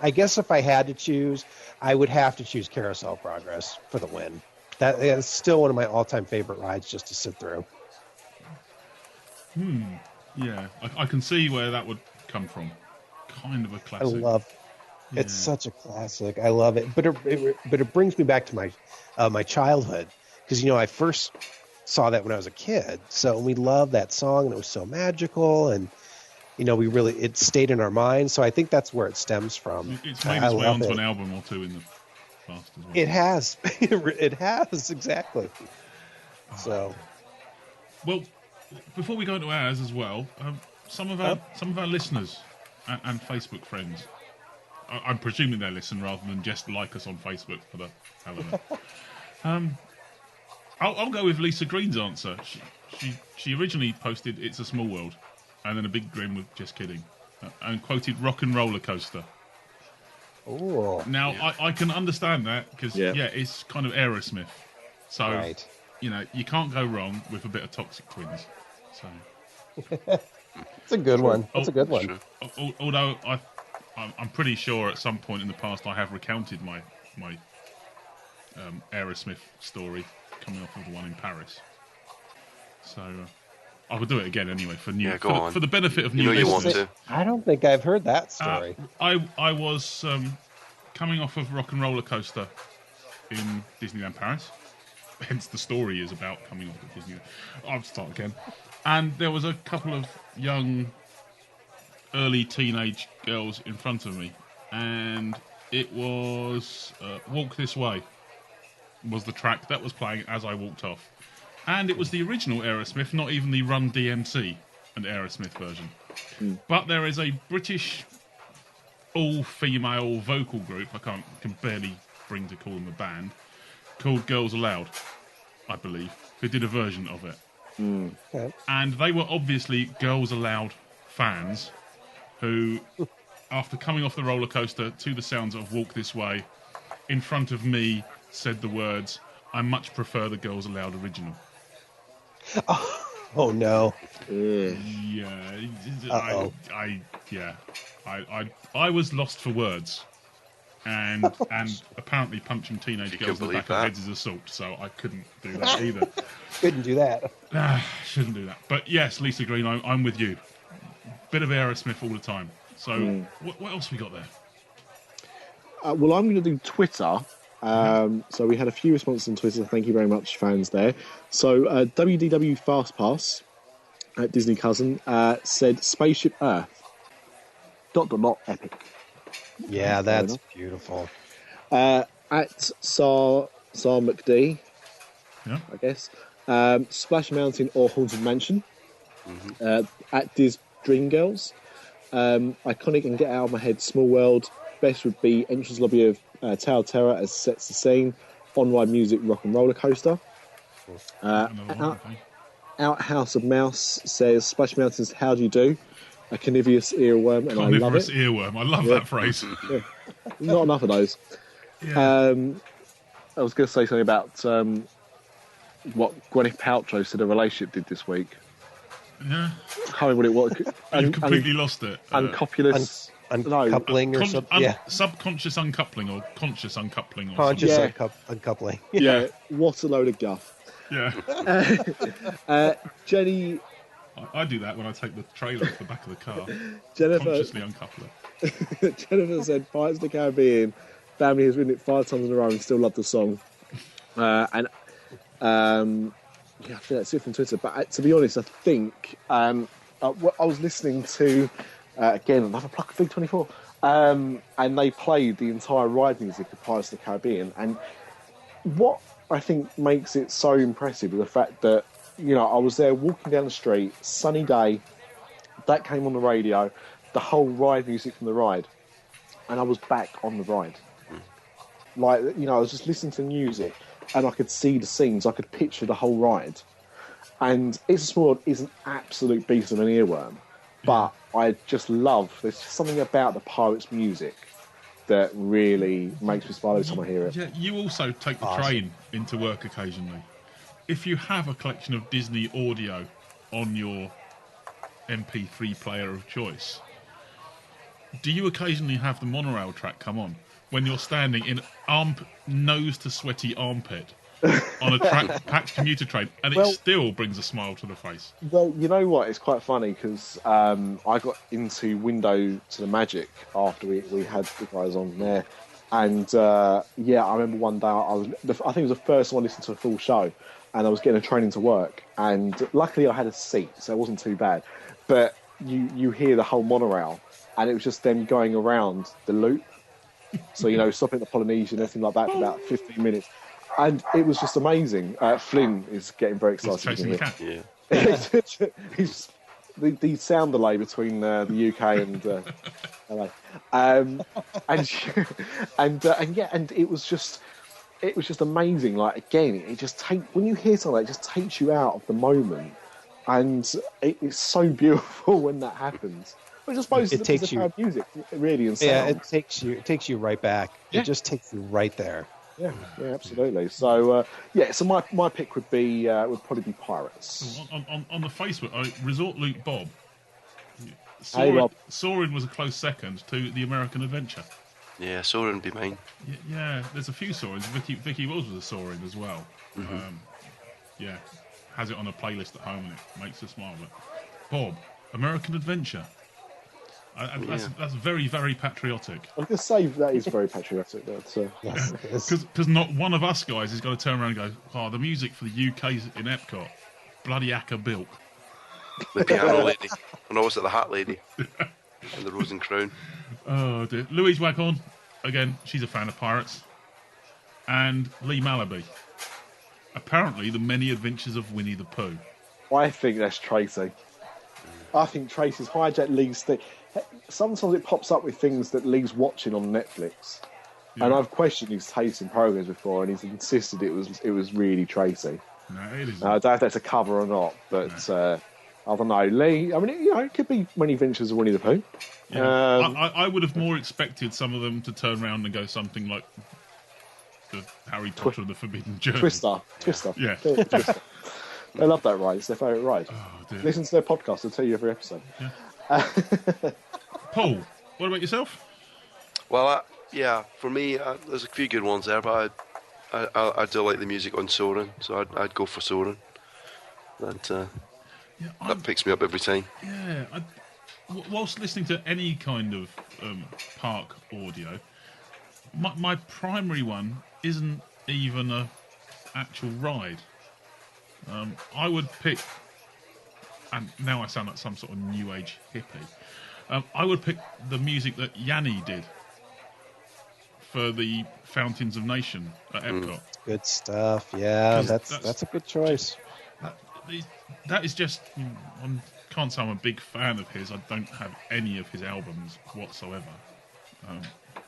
I guess if I had to choose, I would have to choose Carousel of Progress for the win. That is still one of my all-time favorite rides just to sit through. Yeah, I can see where that would come from. Kind of a classic. It's such a classic. I love it. But it brings me back to my my childhood, because I first saw that when I was a kid. So we loved that song, and it was so magical, and it stayed in our minds. So I think that's where it stems from. It's made its way onto an album or two in the past as well. It has. It has, exactly. So, well, before we go into ours as well, some of our listeners and Facebook friends, I'm presuming they listen rather than just like us on Facebook for the hell of it. I'll go with Lisa Green's answer. She originally posted "It's a Small World," and then a big grin with "Just kidding," and quoted "Rock and Roller Coaster." Oh, now I can understand that because it's kind of Aerosmith, so right. You can't go wrong with a bit of Toxic Twins. So it's a good one. That's a good one. Sure. Although I'm pretty sure at some point in the past I have recounted my Aerosmith story coming off of the one in Paris. So I will do it again anyway for the benefit of new listeners. I don't think I've heard that story. I was coming off of Rock and Roller Coaster in Disneyland Paris. Hence the story is about coming off of Disneyland. I'll start again. And there was a couple of young, early teenage girls in front of me, and it was Walk This Way was the track that was playing as I walked off. And it was the original Aerosmith, not even the Run DMC and Aerosmith version. But there is a British all-female vocal group, I can barely bring to call them a band, called Girls Aloud, I believe, who did a version of it. Okay. And they were obviously Girls Aloud fans who, after coming off the roller coaster to the sounds of Walk This Way, in front of me said the words, "I much prefer the Girls Aloud original." Oh no. I was lost for words. And apparently punching teenage girls in the back of heads is assault, so I couldn't do that either. Couldn't do that. Shouldn't do that. But yes, Lisa Green, I'm with you. Bit of Aerosmith all the time. So what else we got there? Well, I'm going to do Twitter. So we had a few responses on Twitter. Thank you very much, fans there. So WDW Fastpass at Disney Cousin said Spaceship Earth. ... epic. Yeah, that's beautiful. At Sar McD, I guess. Splash Mountain or Haunted Mansion. At Diz Dream Girls. Iconic and Get Out of My Head Small World. Best would be entrance lobby of Tower Terror as sets the scene. On-ride music Rock and Roller Coaster. Outhouse of Mouse says Splash Mountain's How Do You Do? A carnivorous earworm, and I love it. Earworm, I love that phrase. Not enough of those. I was going to say something about what Gwyneth Paltrow said a relationship did this week. Yeah. I can't remember what it was. You've completely lost it. Uncopulous. Uncoupling or something. Subconscious uncoupling or conscious uncoupling. Conscious uncoupling. Yeah, what a load of guff. Yeah. Jenny I do that when I take the trailer off the back of the car. Jennifer, consciously uncouple it. Jennifer said, Pirates of the Caribbean, family has written it 5 times in a row and still love the song. Yeah, I think that's it from Twitter. But to be honest, I think I was listening to, again, another plug of V24, and they played the entire ride music of Pirates of the Caribbean. And what I think makes it so impressive is the fact that, you know, I was there walking down the street, sunny day, that came on the radio, the whole ride music from the ride, and I was back on the ride. Like, you know, I was just listening to music, and I could see the scenes, I could picture the whole ride. And It's a Small World is an absolute beast of an earworm, but I just love, there's just something about the Pirates music that really makes me smile every time I hear it. Yeah, you also take the train into work occasionally. If you have a collection of Disney audio on your MP3 player of choice, do you occasionally have the monorail track come on when you're standing in nose to sweaty armpit on a packed commuter train, and it still brings a smile to the face? Well, you know what? It's quite funny because I got into Window to the Magic after we had the guys on there, and yeah, I remember one day I think it was the first one I listened to a full show, and I was getting a train into work, and luckily I had a seat, so it wasn't too bad. But you hear the whole monorail, and it was just them going around the loop. So, you know, stopping at the Polynesian and everything like that for about 15 minutes. And it was just amazing. Flynn is getting very excited. He's chasing the cat. Yeah. He's the sound delay between the UK and LA. And it was just amazing. Like, again, it just when you hear something, it just takes you out of the moment. And it's so beautiful when that happens. I suppose it takes you music, really, and sound. Yeah, it takes you right back. Yeah. It just takes you right there. Yeah, absolutely. So, so my pick would probably be Pirates. On the Facebook, Resort Loop Bob. Soarin' was a close second to the American Adventure. Yeah, Soarin' would be mine. Yeah, there's a few Soarins. Vicky Wells was a Soarin' as well. Mm-hmm. Yeah, has it on a playlist at home and it makes her smile. But Bob, American Adventure. That's very, very patriotic. I was going to say that is very patriotic. Because not one of us guys is going to turn around and go, the music for the UK's in Epcot, bloody Acker Bilk. The piano lady. And also the hat lady. And the rose and crown. Oh, dear. Louise Waghorn, again, she's a fan of Pirates. And Lee Malaby. Apparently, the many adventures of Winnie the Pooh. I think that's Tracy. I think Tracy's hijacked Lee's thing. Sometimes it pops up with things that Lee's watching on Netflix, and I've questioned his taste in programs before, and he's insisted it was really Tracy. No, it isn't. I don't know if that's a cover or not, but I don't know. Lee, I mean, it could be Many Adventures of Winnie the Pooh. Yeah. I would have more expected some of them to turn around and go something like the Harry Potter and the Forbidden Journey. Twister. Yeah. Twister. They love that ride. It's their favourite ride. Oh, dear. Listen to their podcast. They'll tell you every episode. Yeah. Paul, what about yourself? Well, for me, there's a few good ones there, but I do like the music on Soarin', so I'd go for Soarin'. That picks me up every time. Yeah, whilst listening to any kind of park audio, my primary one isn't even a actual ride. I would pick, and now I sound like some sort of new age hippie, I would pick the music that Yanni did for the Fountains of Nation at Epcot. Good stuff. Yeah, that's a good choice. That is just, I can't say I'm a big fan of his. I don't have any of his albums whatsoever.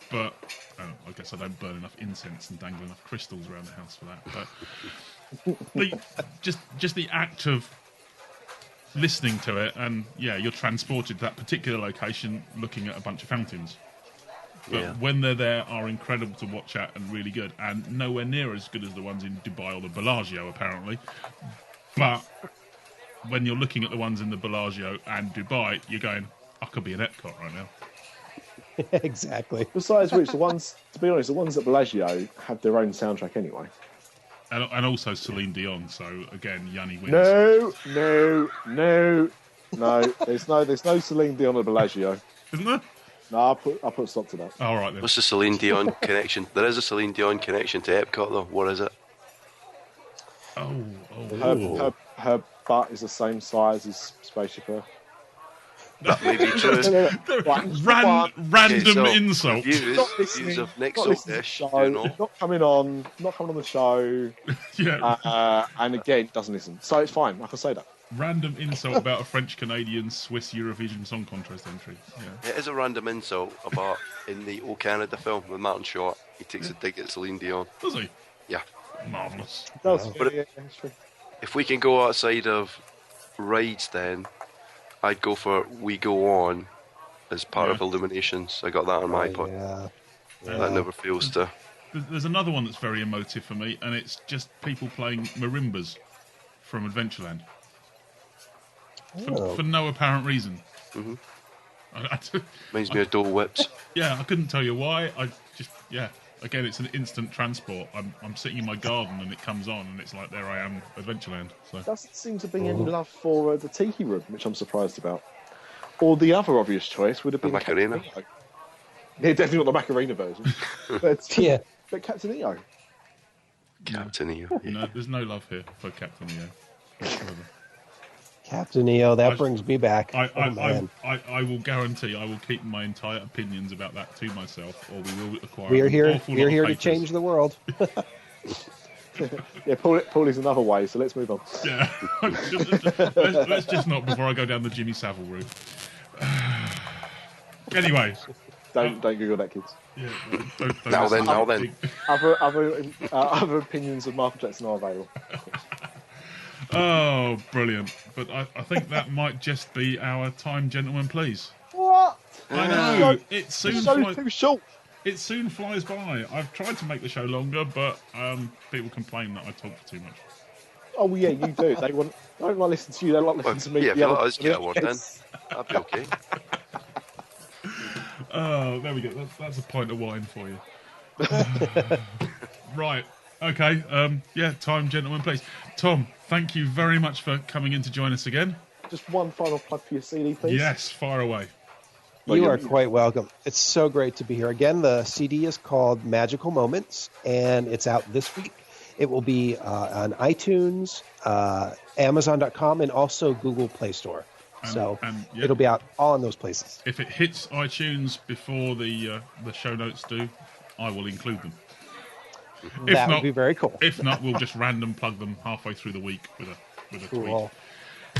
But I guess I don't burn enough incense and dangle enough crystals around the house for that. But just the act of listening to it, and you're transported to that particular location looking at a bunch of fountains. But when they're there, are incredible to watch at and really good, and nowhere near as good as the ones in Dubai or the Bellagio, apparently. But when you're looking at the ones in the Bellagio and Dubai, you're going, I could be in Epcot right now. Exactly. Besides which, to be honest, the ones at Bellagio have their own soundtrack anyway. And also Celine Dion. So again, Yanni wins. No. There's no Celine Dion at Bellagio. Isn't there? No, I put a stop to that. All right then. What's the Celine Dion connection? There is a Celine Dion connection to Epcot, though. What is it? Her butt is the same size as Spaceship Earth. That may be true. Random insult. Views of next dish. Not coming on the show. Yeah. And again, doesn't listen. So it's fine. I can say that. Random insult about a French-Canadian Swiss Eurovision Song Contest entry. Yeah. It is a random insult about in the O Canada film with Martin Short. He takes a dig at Celine Dion. Does he? Yeah. Marvellous. If we can go outside of rides, then I'd go for We Go On as part of Illuminations. I got that on my iPod. Yeah. That never fails to. There's another one that's very emotive for me, and it's just people playing marimbas from Adventureland. For no apparent reason. Mm-hmm. Reminds me of Dole Whips. Yeah, I couldn't tell you why. Again, it's an instant transport. I'm sitting in my garden and it comes on and it's like, there I am, Adventureland. So. Doesn't seem to be any love for the Tiki Room, which I'm surprised about. Or the other obvious choice would have been Macarena. Yeah, definitely not the Macarena version. But Captain EO. Captain EO. Yeah. No, there's no love here for Captain EO. Captain EO, that brings me back. I will guarantee I will keep my entire opinions about that to myself, or we will acquire. We are here. An awful We are lot here of to change the world. Yeah, Paul is another way. So let's move on. Yeah, let's just not before I go down the Jimmy Savile route. Anyway, don't Google that, kids. Yeah, now then. Other opinions of Michael Jackson are available. Oh, brilliant. But I think that might just be our time, gentlemen, please. What? I know. It soon flies by. I've tried to make the show longer, but people complain that I talk for too much. Oh, yeah, you do. They don't like listen to you. They like listen to me. Yeah, if you let us get a word in, that'd be okay. Oh, there we go. That's a pint of wine for you. Right. Okay. Time, gentlemen, please. Tom, thank you very much for coming in to join us again. Just one final plug for your CD, please. Yes, fire away. You are quite welcome. It's so great to be here. Again, the CD is called Magical Moments, and it's out this week. It will be on iTunes, Amazon.com, and also Google Play Store. It'll be out all in those places. If it hits iTunes before the show notes do, I will include them. That would be very cool. If not, we'll just random plug them halfway through the week with a tweet.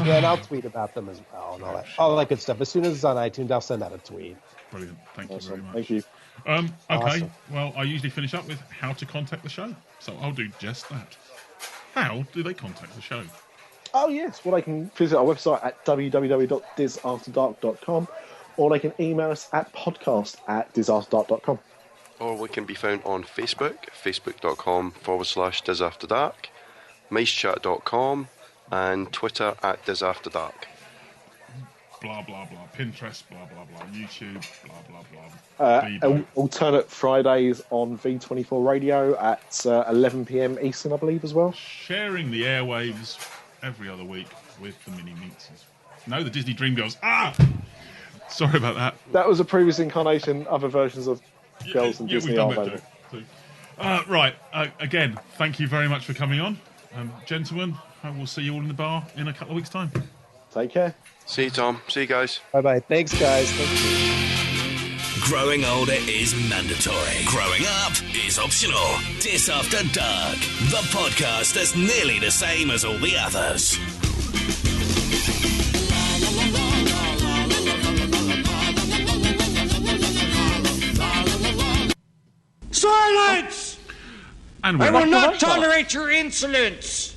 Yeah, and I'll tweet about them as well and all that good stuff. As soon as it's on iTunes, I'll send out a tweet. Brilliant. Thank you very much. Thank you. Okay. Awesome. Well, I usually finish up with how to contact the show, so I'll do just that. How do they contact the show? Oh, yes. Well, they can visit our website at www.disafterdark.com, or they can email us at podcast@disafterdark.com. Or we can be found on Facebook, facebook.com/DisAfterdark, micechat.com, and Twitter at DisAfterdark. Blah, blah, blah. Pinterest, blah, blah, blah. YouTube, blah, blah, blah. Alternate Fridays on V24 Radio at 11 p.m. Eastern, I believe, as well. Sharing the airwaves every other week with the Mini Minxes. No, the Disney Dreamgirls. Ah! Sorry about that. That was a previous incarnation. Other versions of Girls and Disney are available. Right. Again, thank you very much for coming on. Gentlemen, I will see you all in the bar in a couple of weeks' time. Take care. See you, Tom. See you guys. Bye-bye. Thanks, guys. Thank you. Growing older is mandatory. Growing up is optional. After Dark, the podcast that's nearly the same as all the others. Silence! And I will not tolerate your insolence!